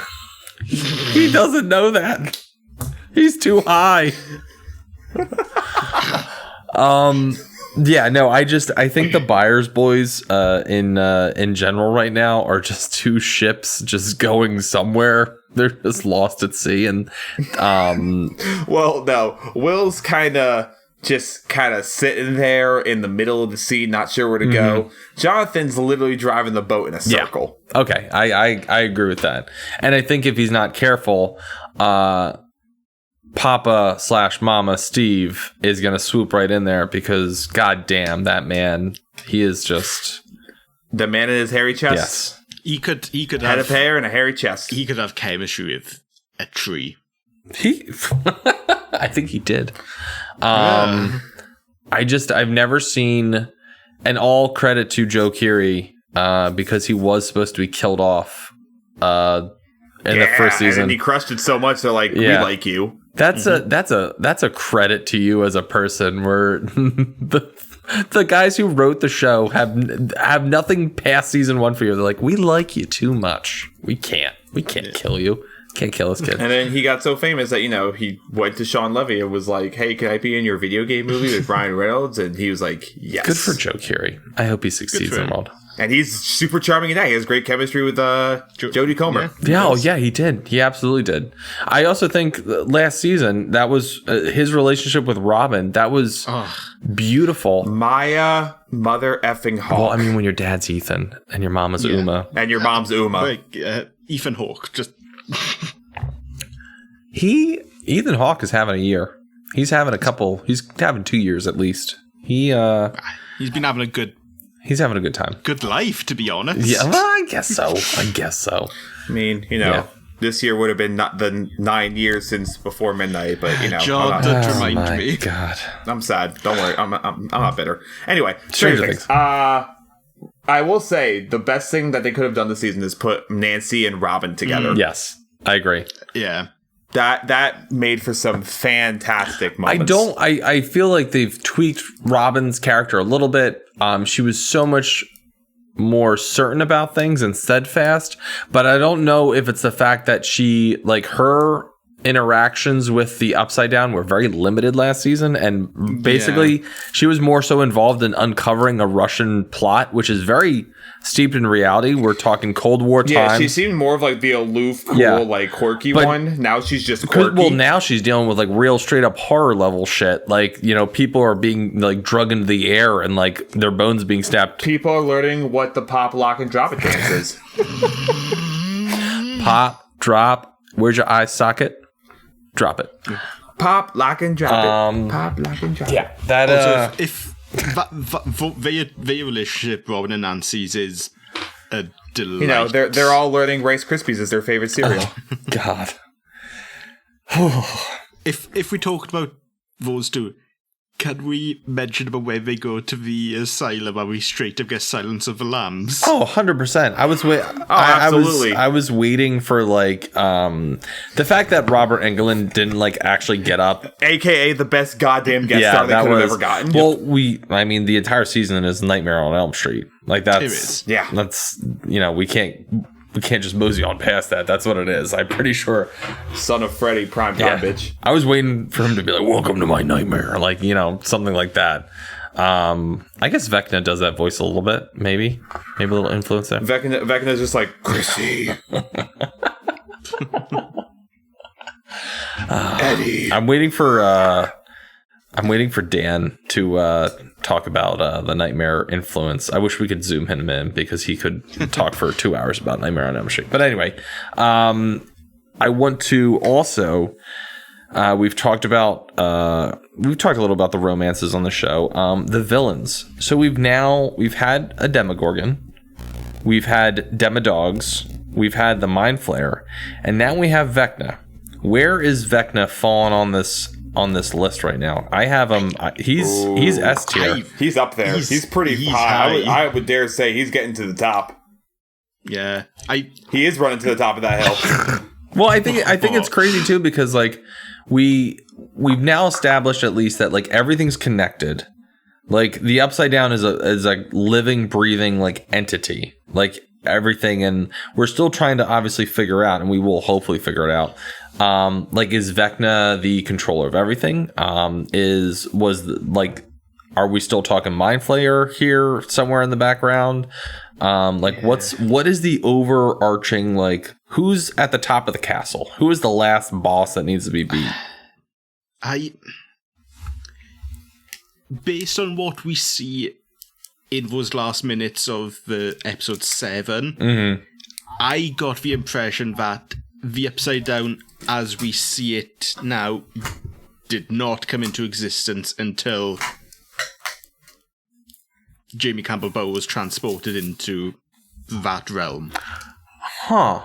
He doesn't know that. He's too high. Yeah, no, I think the Byers boys in general right now are just 2 ships just going somewhere. They're just lost at sea, and well, no, Will's kind of sitting there in the middle of the sea, not sure where to go. Jonathan's literally driving the boat in a circle. Yeah. Okay, I agree with that. And I think if he's not careful, Papa/Mama Steve is going to swoop right in there, because god damn, that man, he is just... The man in his hairy chest? Yes. He could head have of hair and a hairy chest. He could have chemistry with a tree. I think he did. I've never seen, and all credit to Joe Keery, because he was supposed to be killed off in the first season. And he crushed it so much they're we like you. That's a credit to you as a person, where the guys who wrote the show have nothing past season 1 for you. They're we like you too much. We can't kill you. Can't kill this kid. And then he got so famous that, he went to Sean Levy and was hey, can I be in your video game movie with Ryan Reynolds? And he was yes. Good for Joe Keery. I hope he succeeds in the world. And he's super charming in that. He has great chemistry with Jodie Comer. Yeah, he did. He absolutely did. I also think last season, that was his relationship with Robin. That was beautiful. Maya mother effing Hawk. Well, I mean, when your dad's Ethan and your mom is Uma. And your mom's Uma. Ethan Hawke, just... Ethan Hawke is having a year. He's having 2 years at least. He's been having a good time. Good life, to be honest. Yeah, well, I guess so. I mean, this year would have been not the 9 years since Before Midnight, but John, don't remind me. God, I'm sad. Don't worry, I'm not bitter. Anyway, Stranger Things. I will say the best thing that they could have done this season is put Nancy and Robin together. Yes, I agree. Yeah. That made for some fantastic moments. I feel like they've tweaked Robin's character a little bit. She was so much more certain about things and steadfast, but I don't know if it's the fact that she, like, her interactions with the Upside Down were very limited last season, and basically she was more so involved in uncovering a Russian plot, which is very steeped in reality. We're talking Cold War times. Yeah, she seemed more of like the aloof, cool, like quirky one. Now she's just quirky. Well, now she's dealing with like real straight up horror level shit. Like, you know, people are being like drug into the air and like their bones being snapped. People are learning what the pop, lock, and drop it dance is. Pop, drop. Where's your eye socket? Drop it. Pop, lock, and drop it. Pop, lock, and drop it. Yeah, that Also, if their relationship, Robin and Nancy's, is a delight. You know, they're all learning Rice Krispies as their favorite cereal. God. If we talked about those two, can we mention about when they go to the asylum and we straight up get Silence of the Lambs? Oh, 100%. Absolutely. I was waiting for like the fact that Robert Englund didn't like actually get up. AKA the best goddamn guest star they could have ever gotten. Well, the entire season is Nightmare on Elm Street. Like that's you know, we can't just mosey on past that. That's what it is. I'm pretty sure. Son of Freddy, primetime bitch. I was waiting for him to be like, "Welcome to my nightmare," like, you know, something like that. I guess Vecna does that voice a little bit, maybe a little influence there. Vecna's just like Chrissy, Eddie. I'm waiting for Dan to talk about the Nightmare influence. I wish we could zoom him in because he could talk for 2 hours about Nightmare on Elm Street. But anyway, I want to also we've talked a little about the romances on the show. The villains. So we've had a Demogorgon, we've had Demodogs, we've had the Mind Flayer, and now we have Vecna. Where is Vecna falling on this list right now? I have him. He's S tier. He's up there. He's pretty high. I would dare say he's getting to the top. Yeah, he is running to the top of that hill. Well, I think it's crazy too because like we've now established at least that like everything's connected. Like the Upside Down is a living, breathing like entity. Like everything, and we're still trying to obviously figure out, and we will hopefully figure it out. Like, is Vecna the controller of everything? Are we still talking Mind Flayer here somewhere in the background? What is the overarching, like, who's at the top of the castle? Who is the last boss that needs to be beat? Based on what we see in those last minutes of the episode 7, I got the impression that the Upside Down, as we see it now, did not come into existence until Jamie Campbell Bower was transported into that realm. Huh.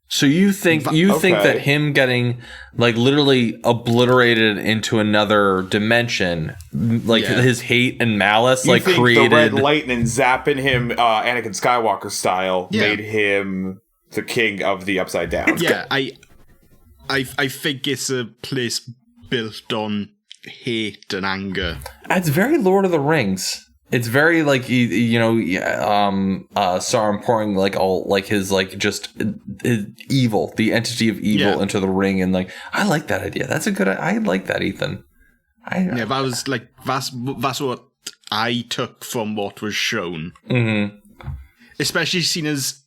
So you think that him getting like literally obliterated into another dimension, like his hate and malice, you like think created the red lightning zapping him, Anakin Skywalker style, made him the king of the Upside Down? Yeah, I think it's a place built on hate and anger. It's very Lord of the Rings. It's very like Sauron pouring like all like his like just his evil, the entity of evil into the ring, and like I like that idea. That's a good. I like that, Ethan. That was like that's what I took from what was shown. Especially seen as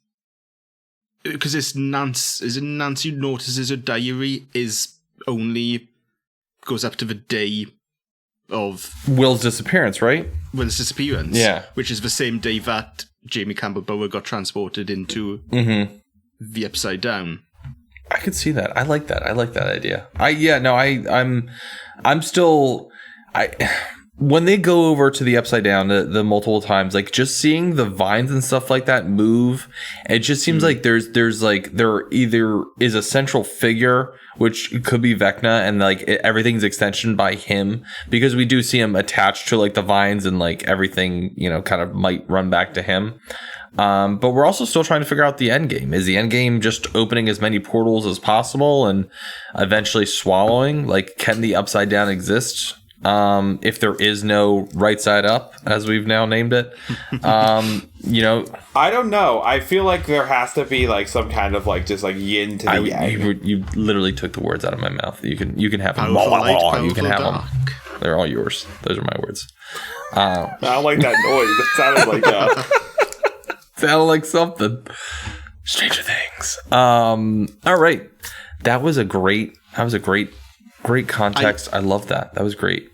because it's Nancy. Is it Nancy who notices her diary is only goes up to the day of Will's disappearance, right? Will's disappearance. Yeah. Which is the same day that Jamie Campbell Bower got transported into the Upside Down. I could see that. I like that. I like that idea. I'm still when they go over to the Upside Down the multiple times, like just seeing the vines and stuff like that move, it just seems like there either is a central figure, which could be Vecna, and like everything's extension by him, because we do see him attached to like the vines, and like everything, you know, kind of might run back to him. But we're also still trying to figure out the end game. Is the end game just opening as many portals as possible and eventually swallowing? Like, can the Upside Down exist? If there is no right side up, as we've now named it, you know, I don't know. I feel like there has to be like some kind of like just like yin to the yang. You literally took the words out of my mouth. You can have them. You can have them. They're all yours. Those are my words. I don't like that noise. That sounded like something. Stranger Things. All right. That was a great context. I love that. That was great.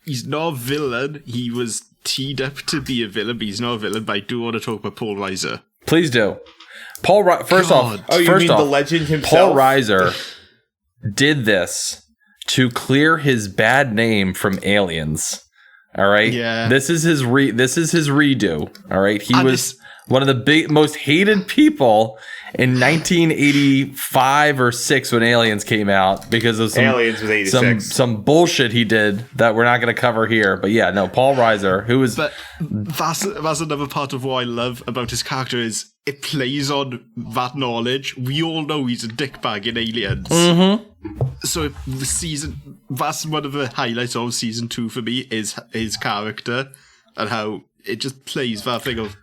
He's not a villain. He was teed up to be a villain, but he's not a villain. But I do want to talk about Paul Reiser. Please do. First off, the legend himself? Paul Reiser did this to clear his bad name from Aliens. All right. Yeah. This is his redo. All right. He was one of the most hated people in 1985 or 6 when Aliens came out, because of Aliens was 86. some bullshit he did that we're not going to cover here. But yeah, no, Paul Reiser, who was... But that's another part of what I love about his character, is it plays on that knowledge. We all know he's a dickbag in Aliens. Mm-hmm. So that's one of the highlights of season 2 for me, is his character and how it just plays that thing of,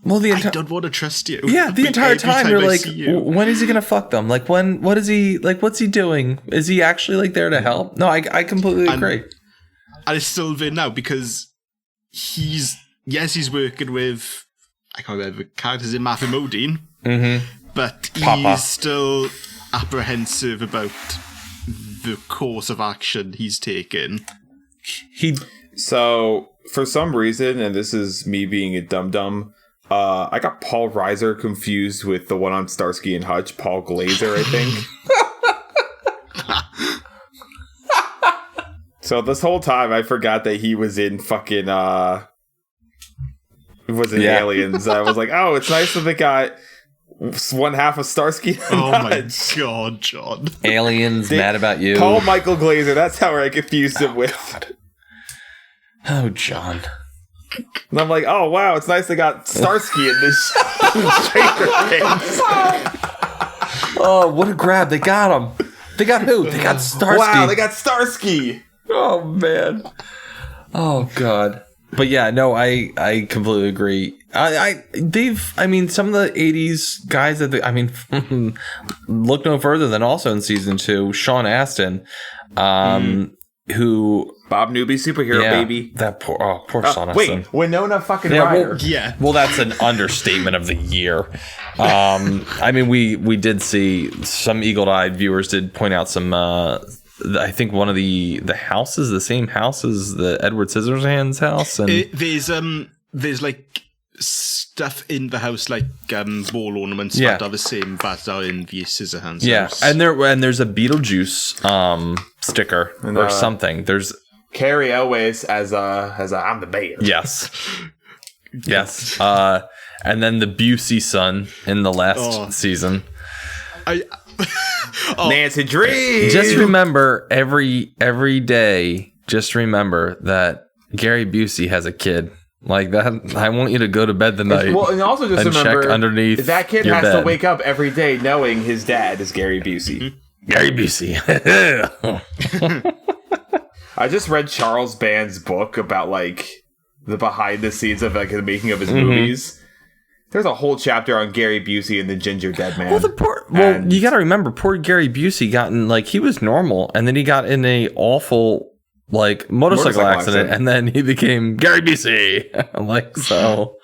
I don't want to trust you. Yeah, the entire time you're like, when is he gonna fuck them? Like, what's he doing? Is he actually like there to help? No, I completely agree. And it's still there now, because he's working with, I can't remember the characters in Matthew Modine, but he's still apprehensive about the course of action he's taken. So for some reason, and this is me being a dum-dum, I got Paul Reiser confused with the one on Starsky and Hutch, Paul Glazer, I think. So this whole time I forgot that he was in fucking Aliens. I was like, oh, it's nice that they got one half of Starsky and Hutch. My god, John. Aliens, mad about you. Call Michael Glazer. That's how I confused him with. God. Oh, John. And I'm like, oh wow, it's nice they got Starsky in this Stranger Things. Oh, what a grab. They got him. They got who? They got Starsky. Wow, they got Starsky. Oh, man. Oh, God. But yeah, no, I completely agree. Some of the 80s guys look no further than also in season 2, Sean Astin, who... Bob Newby, superhero baby. That poor Sean Astin. Wait, Winona fucking Ryder. Well, that's an understatement of the year. We did see some eagle-eyed viewers did point out some... I think one of the houses, the same house as the Edward Scissorhands house, and there's like stuff in the house, like wall ornaments that are the same that are in the Scissorhands house. And there's a Beetlejuice sticker or something. There's Carrie Elwes as I'm the mayor. Yes. And then the Busey son in the last season. Nancy Drew. Just remember every day. Just remember that Gary Busey has a kid like that. I want you to go to bed tonight. Well, and also just remember check underneath that kid your has bed. to wake up every day knowing his dad is Gary Busey. Gary Busey. I just read Charles Band's book about like the behind the scenes of like the making of his movies. There's a whole chapter on Gary Busey and the Ginger Dead Man. Well, you got to remember, poor Gary Busey got in, like, he was normal, and then he got in a awful, like, motorcycle accident, and then he became Gary Busey. Like, so.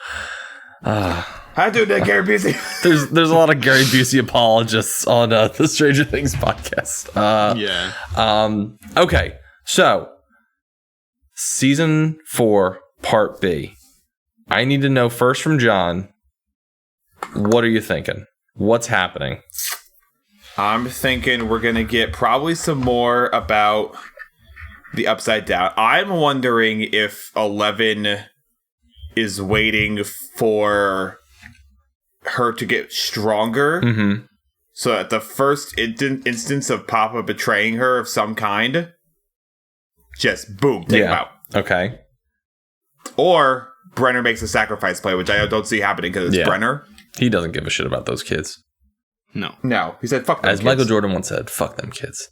How do that, Gary Busey? There's a lot of Gary Busey apologists on the Stranger Things podcast. Okay, so season 4, part B. I need to know first from John. What are you thinking? What's happening? I'm thinking we're going to get probably some more about the Upside Down. I'm wondering if 11 is waiting for her to get stronger. Mm-hmm. So at the first instance of Papa betraying her of some kind, just boom, take him out. Okay. Or Brenner makes a sacrifice play, which I don't see happening because it's Brenner. He doesn't give a shit about those kids. No. He said, fuck them As kids. Michael Jordan once said, fuck them kids.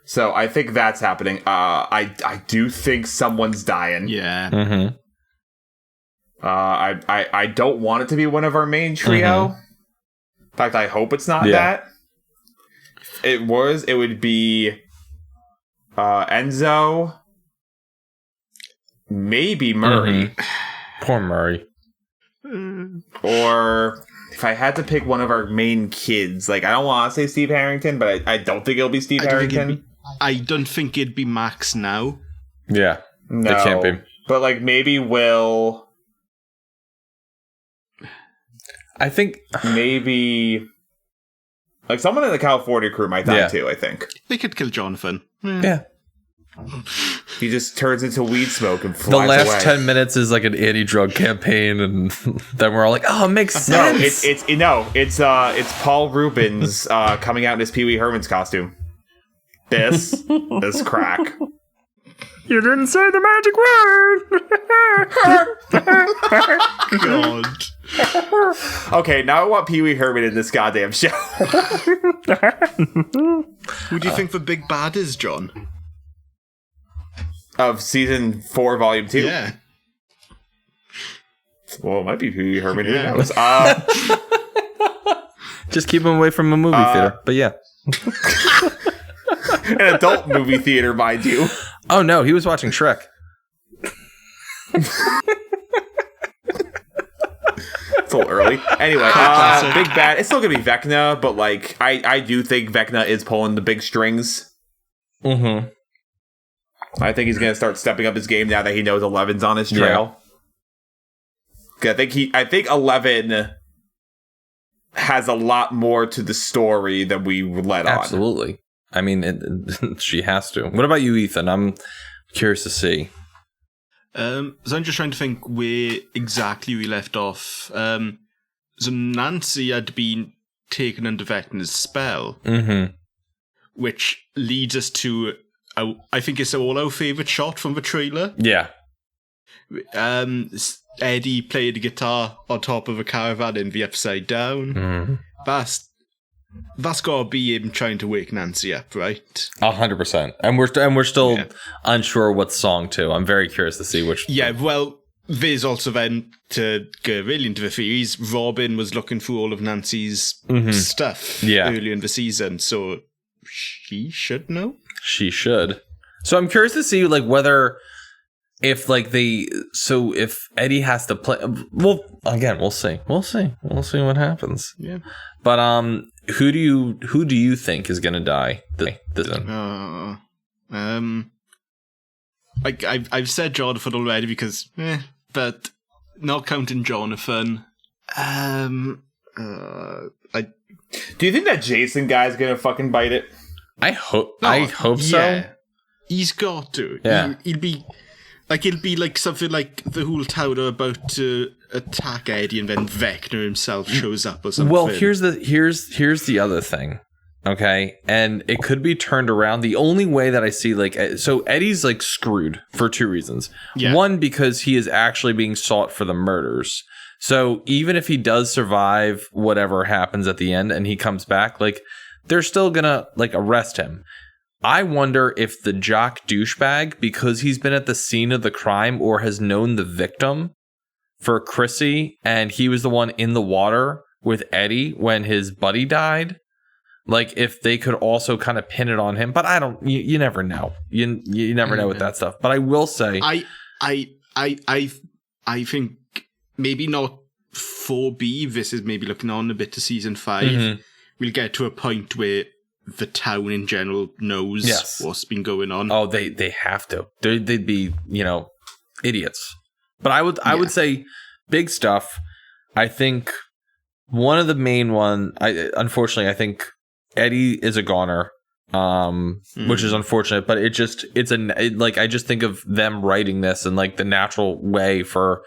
So I think that's happening. I do think someone's dying. Yeah. Mm-hmm. I don't want it to be one of our main trio. Mm-hmm. In fact, I hope it's not that. It would be Enzo, maybe Murray. Poor Murray. Or if I had to pick one of our main kids, like I don't want to say Steve Harrington, but I don't think it'll be Steve Harrington. I don't think it'd be Max now. Yeah. No. It can't be. But like maybe Will. I think maybe like someone in the California crew might die too, I think. They could kill Jonathan. Yeah. He just turns into weed smoke and flies the last away. 10 minutes is like an anti-drug campaign, and then we're all like, "Oh, it makes sense." It's Paul Rubens coming out in his Pee Wee Herman's costume. This crack. You didn't say the magic word. God. Okay, now I want Pee Wee Herman in this goddamn show. Who do you think the big bad is, John? Of season 4, volume 2. Yeah. Well, it might be Pee Wee Herman. Yeah. Who knows? Just keep him away from a movie theater. But yeah. An adult movie theater, mind you. Oh no, he was watching Shrek. It's a little early. Anyway, big bad. It's still gonna be Vecna, but like I do think Vecna is pulling the big strings. Mm-hmm. I think he's gonna start stepping up his game now that he knows 11's on his trail. I think 11 has a lot more to the story than we let on. Absolutely. I mean, she has to. What about you, Ethan? I'm curious to see. So I'm just trying to think where exactly we left off. So Nancy had been taken under Vecna's spell, which leads us to, I think it's all our favourite shot from the trailer. Yeah. Eddie played the guitar on top of a caravan in the Upside Down. That's gotta be him trying to wake Nancy up, right? 100%. And we're still unsure what song too. I'm very curious to see which. Yeah, well, there's also then, to get really into the theories, Robin was looking through all of Nancy's stuff earlier in the season, so she should know. She should. So I'm curious to see like whether if like if Eddie has to play, well, again, we'll see what happens. Yeah. But who do you think is gonna die this season? Like I've said Jonathan already because, but not counting Jonathan. Do you think that Jason guy's gonna fucking bite it? I hope so. He's got to. Yeah. He'll be like something like the whole town are about to attack Eddie, and then Vecna himself shows up or something. Well, here's the other thing, okay? And it could be turned around. The only way that I see, like, so Eddie's like screwed for two reasons. Yeah. One, because he is actually being sought for the murders. So even if he does survive whatever happens at the end and he comes back, like, they're still gonna like arrest him. I wonder if the jock douchebag, because he's been at the scene of the crime or has known the victim for Chrissy, and he was the one in the water with Eddie when his buddy died, like if they could also kind of pin it on him. But I don't. You never know. You never know with that stuff. But I will say, I think maybe not 4B. This is maybe looking on a bit to season 5. We'll get to a point where the town in general knows what's been going on. Oh, they have to. They'd be, idiots. But I would say big stuff. I think one of the main unfortunately, I think Eddie is a goner. which is unfortunate, but I just think of them writing this and like the natural way for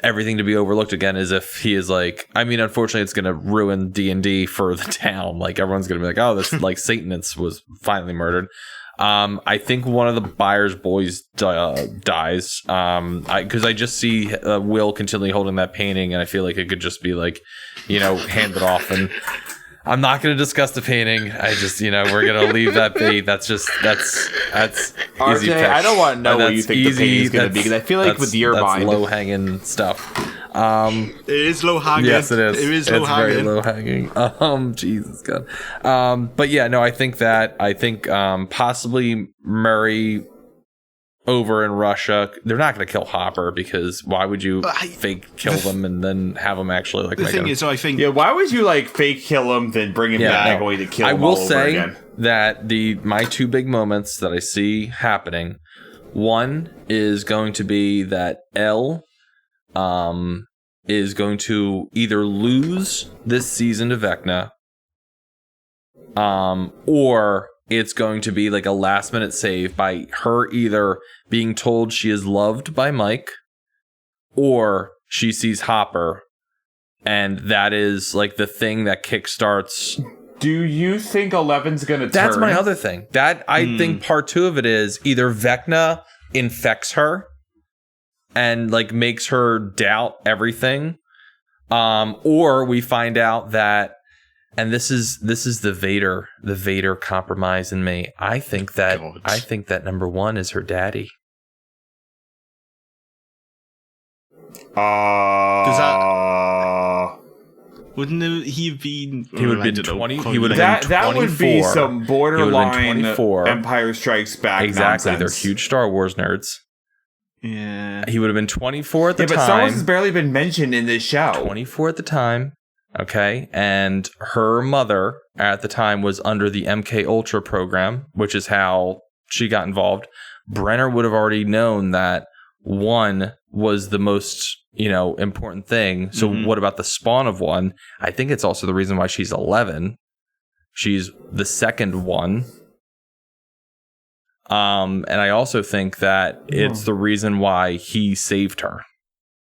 everything to be overlooked again is if he is like, I mean, unfortunately it's going to ruin D&D for the town. Like everyone's going to be like, oh, this like Satanist was finally murdered. I think one of the buyer's boys dies. Because I just see Will continually holding that painting, and I feel like it could just be like, handed off. And I'm not going to discuss the painting. I just, we're going to leave that be. That's easy. RJ, I don't want to know what you think the painting is going to be, because I feel like with your mind, low hanging stuff. It is low hanging. Yes, it is. It is it's low hanging. Very low hanging. Jesus God. But yeah, no, I think possibly Murray over in Russia. They're not going to kill Hopper, because why would you fake kill them and then have them actually like? The thing is, I think why would you like fake kill him then bring him back only to kill him? I will all over say again? that my two big moments that I see happening. One is going to be that Elle is going to either lose this season to Vecna, or it's going to be like a last minute save by her either being told she is loved by Mike, or she sees Hopper, and that is like the thing that kickstarts. Do you think 11's going to turn? That's my other thing. That I think part 2 of it is either Vecna infects her and like makes her doubt everything, or we find out that, and this is the Vader compromise in me. I think that number 1 is her daddy. Does that? Wouldn't he have been? He would have been 20. He would have been 24. That would be some borderline Empire Strikes Back. Exactly, nonsense. they're huge Star Wars nerds. Yeah, he would have been 24 at the time. But Star Wars has barely been mentioned in this show. 24 at the time. Okay, and her mother at the time was under the MK Ultra program, which is how she got involved. Brenner would have already known that 1 was the most, important thing. So what about the spawn of 1? I think it's also the reason why she's 11. She's the second one. And I also think that it's the reason why he saved her.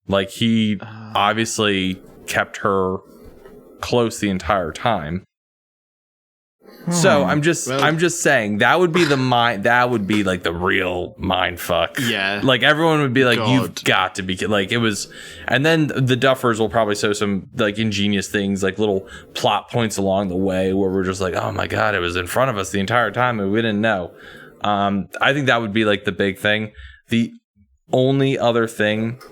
Like he obviously kept her close the entire time. So I'm just saying that would be like the real mind fuck. Yeah. Like everyone would be like, you've got to be like it was, and then the Duffers will probably show some like ingenious things, like little plot points along the way where we're just like, oh my God, it was in front of us the entire time and we didn't know. I think that would be like the big thing. The only other thing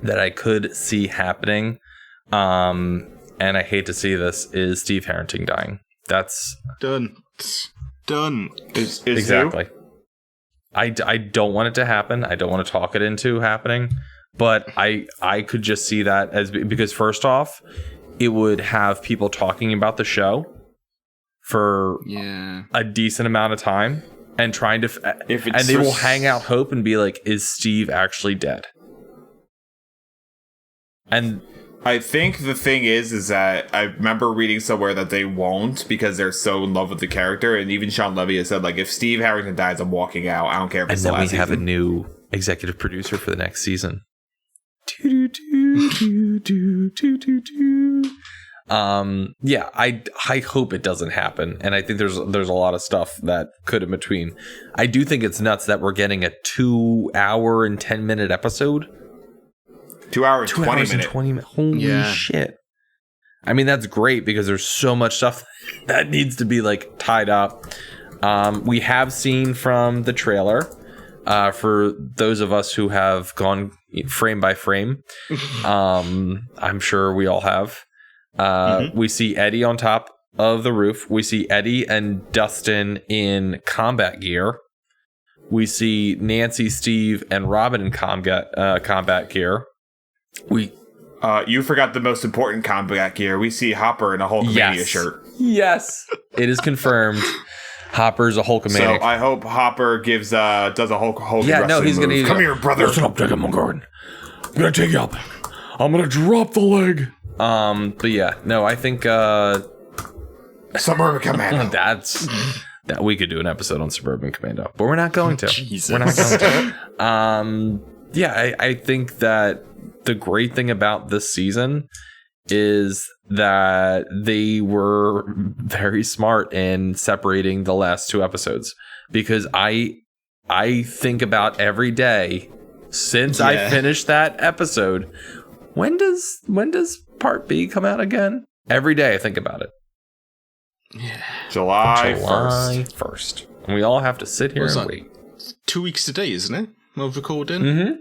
that I could see happening, and I hate to see this, is Steve Harrington dying. That's done. Is exactly. I don't want it to happen. I don't want to talk it into happening, but I could just see that as, because first off, it would have people talking about the show for a decent amount of time and trying to, and they will hang out hope and be like, is Steve actually dead? And I think the thing is that I remember reading somewhere that they won't, because they're so in love with the character, and even Sean Levy has said, like, if Steve Harrington dies, I'm walking out. I don't care if it's the last season. And then we have a new executive producer for the next season. Yeah, I hope it doesn't happen, and I think there's a lot of stuff that could in between. I do think it's nuts that we're getting a 2 hour and 10-minute episode. 2 hours, 2 hours and 20 minutes. Holy shit. I mean, that's great because there's so much stuff that needs to be like tied up. We have seen from the trailer, for those of us who have gone frame by frame, I'm sure we all have. We see Eddie on top of the roof. We see Eddie and Dustin in combat gear. We see Nancy, Steve, and Robin in combat gear. You forgot the most important combat gear. We see Hopper in a Hulkamania shirt. Yes, it is confirmed. Hopper's a Hulkamania. So I hope Hopper does a Hulk. Yeah, no, he's gonna come here, brother. Listen up, Jacob Garden. I'm gonna take you up. I'm gonna drop the leg. But yeah, no, I think Suburban Commando. That we could do an episode on Suburban Commando, but we're not going to. Jesus. We're not going to. Yeah, I think that the great thing about this season is that they were very smart in separating the last 2 episodes, because I think about every day since I finished that episode, when does part B come out again? Every day I think about it. Yeah. July 1st. And we all have to sit here and wait. 2 weeks today, isn't it? Of recording. Mm-hmm.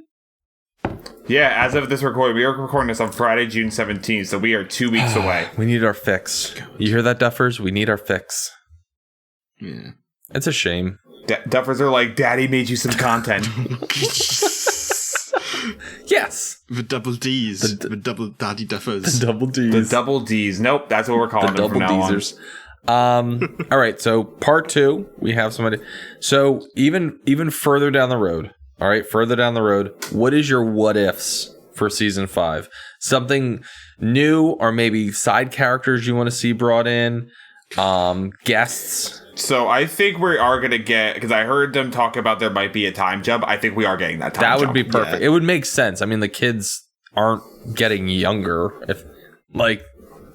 Yeah, as of this recording, we are recording this on Friday, June 17th, so we are 2 weeks away. We need our fix. You hear that, Duffers? We need our fix. Yeah. It's a shame. Duffers are like, Daddy made you some content. Yes. The double D's. The double Daddy Duffers. The double D's. The double D's. Nope, that's what we're calling them from now on. All right, so part 2, we have somebody. So even further down the road, all right, further down the road, what is your what ifs for season 5? Something new, or maybe side characters you want to see brought in, guests. So I think we are going to get, because I heard them talk about there might be a time jump. I think we are getting that time jump. That would be perfect. Yeah. It would make sense. I mean, the kids aren't getting younger. If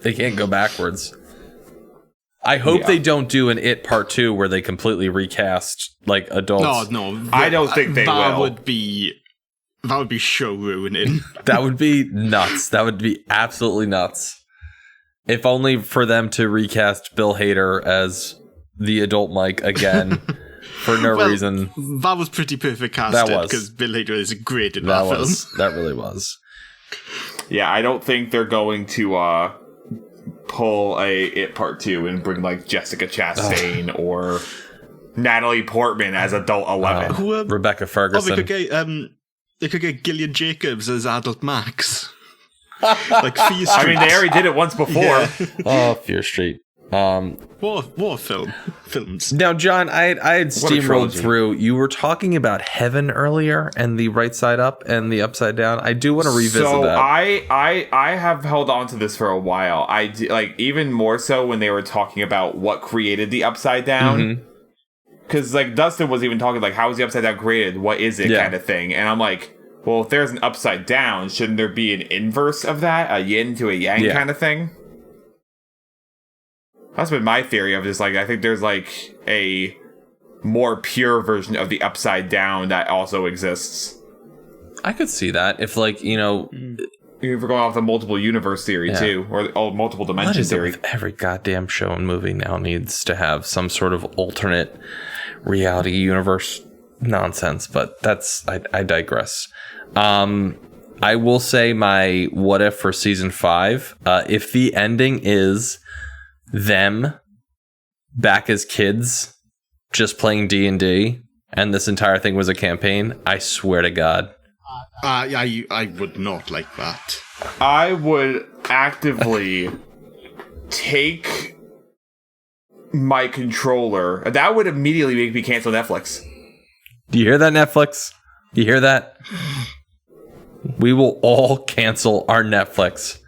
they can't go backwards. I hope they don't do an It Part 2 where they completely recast like adults. No. I don't think they will. That would be show ruining. That would be nuts. That would be absolutely nuts. If only for them to recast Bill Hader as the adult Mike again for no reason. That was pretty perfect casting. That was. Because Bill Hader is great in that film. That really was. Yeah, I don't think they're going to pull a It Part 2 and bring like Jessica Chastain or Natalie Portman as adult 11. Rebecca Ferguson. They could get Gillian Jacobs as adult Max. Like Fear Street. I mean, they already did it once before. Yeah. Oh, Fear Street. War films. Now, John, I had steamrolled trilogy. through. You were talking about heaven earlier and the right side up and the upside down. I do want to revisit that. I have held on to this for a while. Like even more so when they were talking about what created the upside down. Because like Dustin was even talking like, how is the upside down created? What is it, kind of thing? And I'm like, well, if there's an upside down, shouldn't there be an inverse of that, a yin to a yang kind of thing? That's been my theory of this. Like, I think there's like a more pure version of the upside down that also exists. I could see that if, like, you know, If we're going off the multiple universe theory too, or multiple dimension theory. Every goddamn show and movie now needs to have some sort of alternate reality universe nonsense. But I digress. I will say my what if for season 5. If the ending is them back as kids just playing D&D and this entire thing was a campaign, I swear to God. I would not like that. I would actively take my controller. That would immediately make me cancel Netflix. Do you hear that, Netflix? You hear that? We will all cancel our Netflix.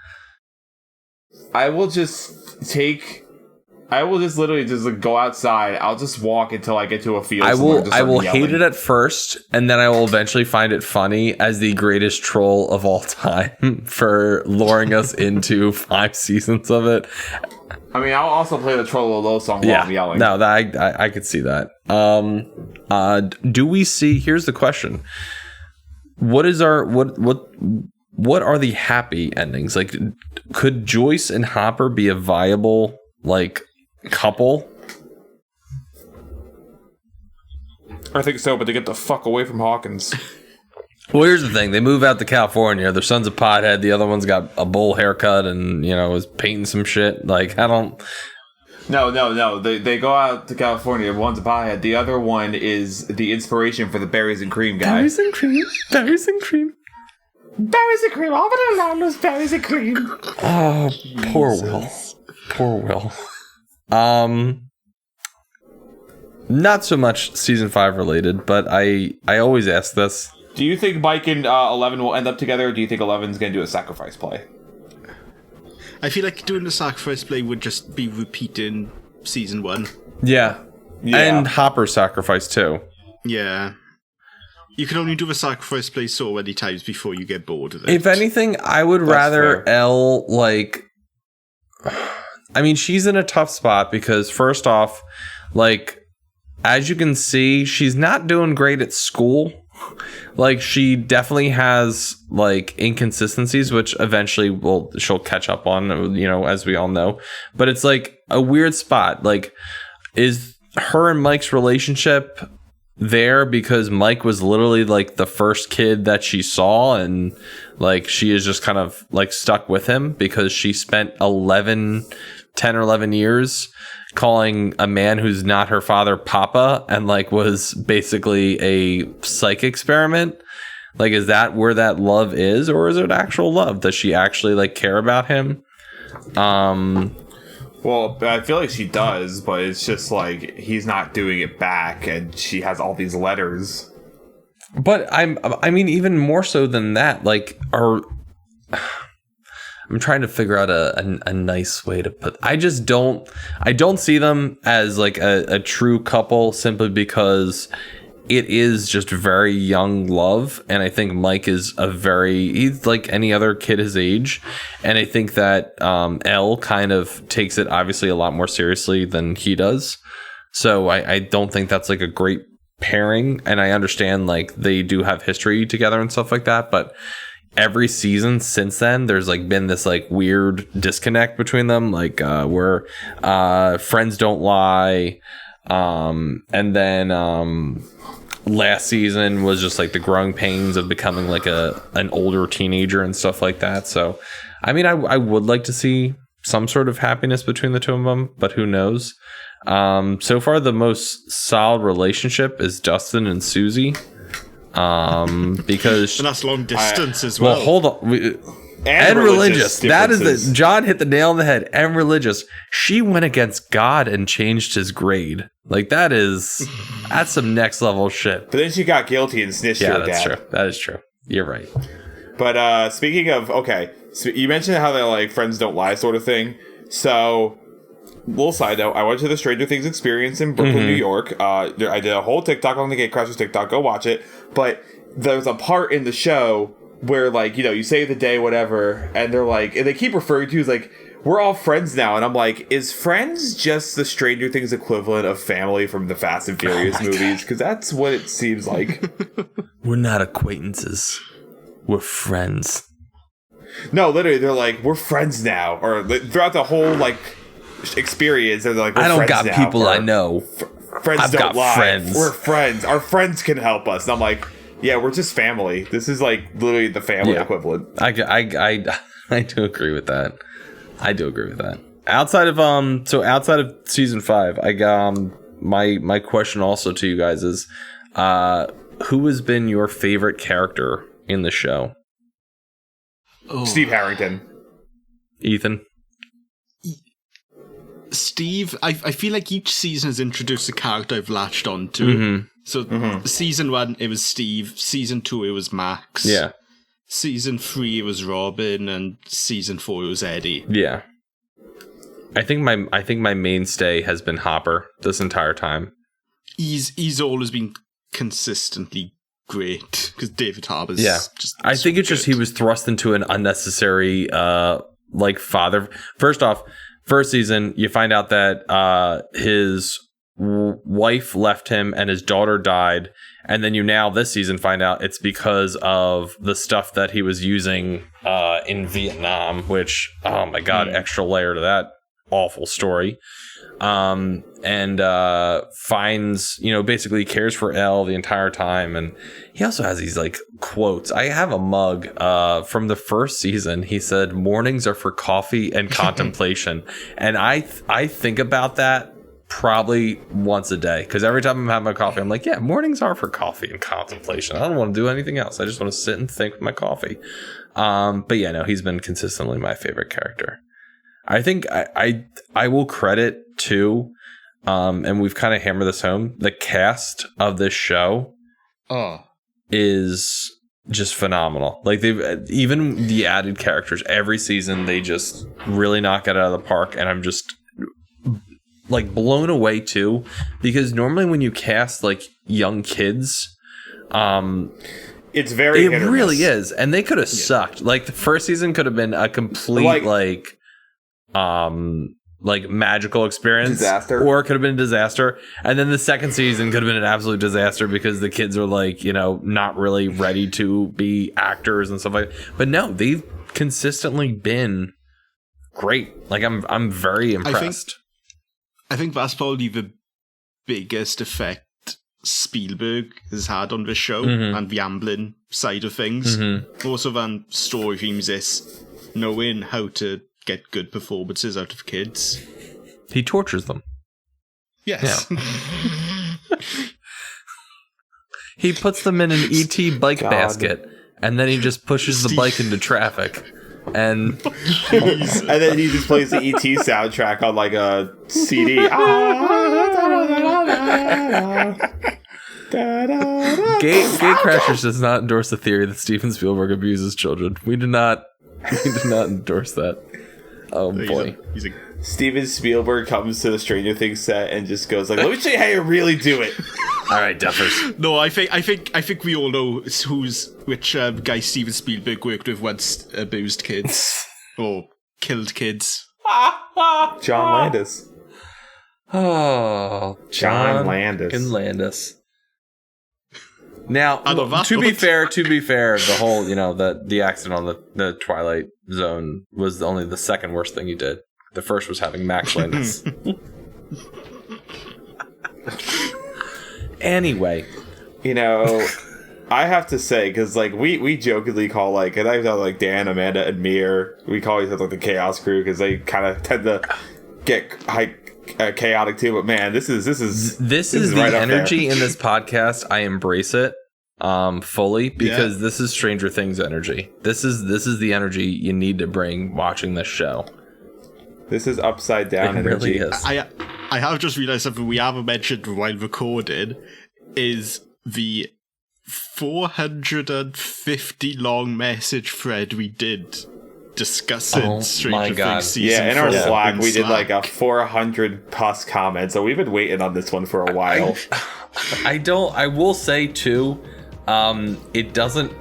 I will literally just like, go outside. I'll just walk until I get to a field. I will hate it at first, and then I will eventually find it funny as the greatest troll of all time for luring us into 5 seasons of it. I mean, I'll also play the Troll Low song while I'm yelling. No, I could see that. Do we see? Here's the question: what are the happy endings? Like, could Joyce and Hopper be a viable like couple? I think so, but they get the fuck away from Hawkins. Well, here's the thing. They move out to California. Their son's a pothead. The other one's got a bowl haircut and, you know, is painting some shit. Like, I don't... No. They go out to California. One's a pothead. The other one is the inspiration for the berries and cream guy. Berries and cream. Berries and cream. Berries and cream. All but alone was berries and cream. Oh, poor Will. Poor Will. Not so much season 5 related, but I always ask this. Do you think Mike and 11 will end up together, or do you think 11's going to do a sacrifice play? I feel like doing the sacrifice play would just be repeating season 1. Yeah. And Hopper's sacrifice, too. Yeah. You can only do the sacrifice play so many times before you get bored of it. If anything, I would rather fair. Elle, like... I mean, she's in a tough spot because, first off, like, as you can see, she's not doing great at school. Like, she definitely has, like, inconsistencies, which eventually she'll catch up on, you know, as we all know. But it's, like, a weird spot. Like, is her and Mike's relationship there because Mike was literally like the first kid that she saw, and like she is just kind of like stuck with him because she spent 10 or 11 years calling a man who's not her father Papa, and like was basically a psych experiment. Like, is that where that love is, or is it actual love? Does she actually like care about him? Well, I feel like she does, but it's just like he's not doing it back, and she has all these letters. But I mean, even more so than that, like, I'm trying to figure out a nice way to put. I don't see them as like a true couple simply because it is just very young love, and I think Mike is he's like any other kid his age, and I think that Elle kind of takes it obviously a lot more seriously than he does. So I don't think that's like a great pairing, and I understand like they do have history together and stuff like that, but every season since then there's like been this like weird disconnect between them, like where friends don't lie, and then last season was just like the growing pains of becoming like an older teenager and stuff like that. So I mean, I would like to see some sort of happiness between the two of them, but who knows. So far the most solid relationship is Dustin and Susie, because and that's long distance as well. Well, hold on. And religious. That is John hit the nail on the head. And religious. She went against God and changed his grade. Like, that's some next level shit. But then she got guilty and snitched to her dad. Yeah, that's true. That is true. You're right. But speaking of, so you mentioned how they're like friends don't lie sort of thing. So, little side note, I went to the Stranger Things experience in Brooklyn, New York. I did a whole TikTok on the GateCrasher TikTok. Go watch it. But there's a part in the show where, like, you know, you save the day, whatever, and they're like, and they keep referring to as like, we're all friends now, and I'm like, is Friends just the Stranger Things equivalent of family from the Fast and Furious movies? Because that's what it seems like. We're not acquaintances. We're friends. No, literally, they're like, we're friends now. Or throughout the whole, like, experience, they're like, we're I don't friends got now. people I know. Friends I've don't got lie. friends. We're friends. Our friends can help us. And I'm like, yeah, we're just family. This is like literally the family equivalent. I do agree with that. Outside of season 5, I got my question also to you guys is, who has been your favorite character in the show? Steve Harrington. Ethan. Steve, I feel like each season has introduced a character I've latched on to. So season 1, it was Steve. Season 2, it was Max. Yeah. Season 3, it was Robin, and season 4, it was Eddie. Yeah. I think my mainstay has been Hopper this entire time. He's always been consistently great because David Harbour's just I think it's good. just he was thrust into an unnecessary like father. First off, first season you find out that his wife left him and his daughter died, and then you now this season find out it's because of the stuff that he was using in Vietnam, which, oh my god, extra layer to that awful story. And finds, you know, basically cares for Elle the entire time, and he also has these like quotes. I have a mug from the first season. He said mornings are for coffee and contemplation, and I think about that probably once a day, because every time I'm having my coffee I'm like, yeah, mornings are for coffee and contemplation. I don't want to do anything else. I just want to sit and think with my coffee. But yeah, no, he's been consistently my favorite character. I think I will credit too, and we've kind of hammered this home, the cast of this show is just phenomenal. Like, they've even the added characters every season, they just really knock it out of the park, and I'm just like blown away too, because normally when you cast like young kids, it's very it really is, and they could have sucked. Like the first season could have been a complete like magical experience, disaster, or it could have been a disaster, and then the second season could have been an absolute disaster because the kids are like, you know, not really ready to be actors and stuff like that. But no, they've consistently been great. Like I'm very impressed. I think that's probably the biggest effect Spielberg has had on this show and the ambling side of things. Also than story themes is knowing how to get good performances out of kids. He tortures them. Yes. Yeah. He puts them in an ET bike basket, and then he just pushes the bike into traffic. And then he just plays the ET soundtrack on like a CD. GateCrashers does not endorse the theory that Steven Spielberg abuses children. We do not endorse that. Oh boy. Steven Spielberg comes to the Stranger Things set and just goes like, "Let me show you how you really do it." All right, Duffers. No, I think we all know which guy Steven Spielberg worked with once abused kids or killed kids. John Landis. Oh, John Landis. And Landis. Now, to be fair, the whole, the accident on the Twilight Zone was only the second worst thing you did. The first was having Max Landis. Anyway, I have to say, because we jokingly call and I know Dan, Amanda, and Mir, we call each other the Chaos Crew because they kind of tend to get chaotic too. But man, this is the right energy in this podcast. I embrace it fully because this is Stranger Things energy. This is the energy you need to bring watching this show. This is upside down energy. Really is. I have just realized something we haven't mentioned while recording is the 450 long message thread we did discussing Stranger Things season 4. In our Slack we did a 400 plus comments, so we've been waiting on this one for a while. I will say too, it doesn't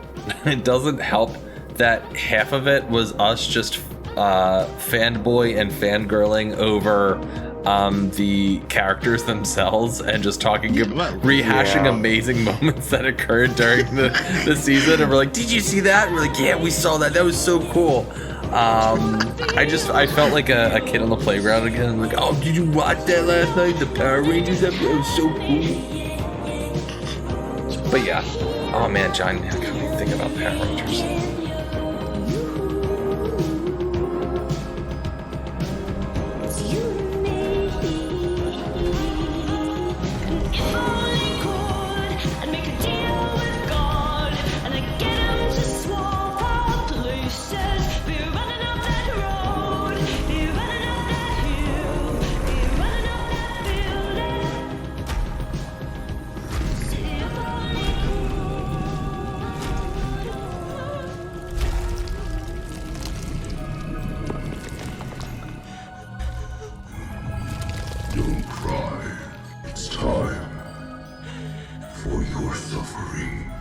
help that half of it was us just fanboy and fangirling over the characters themselves and just rehashing amazing moments that occurred during the season, and we're like, did you see that? And we're like, yeah, we saw that was so cool. I felt like a kid on the playground again. I'm like, oh, did you watch that last night, the Power Rangers episode? It was so cool. But yeah, oh man, John, I can't even think about Power Rangers. Don't cry. It's time for your suffering.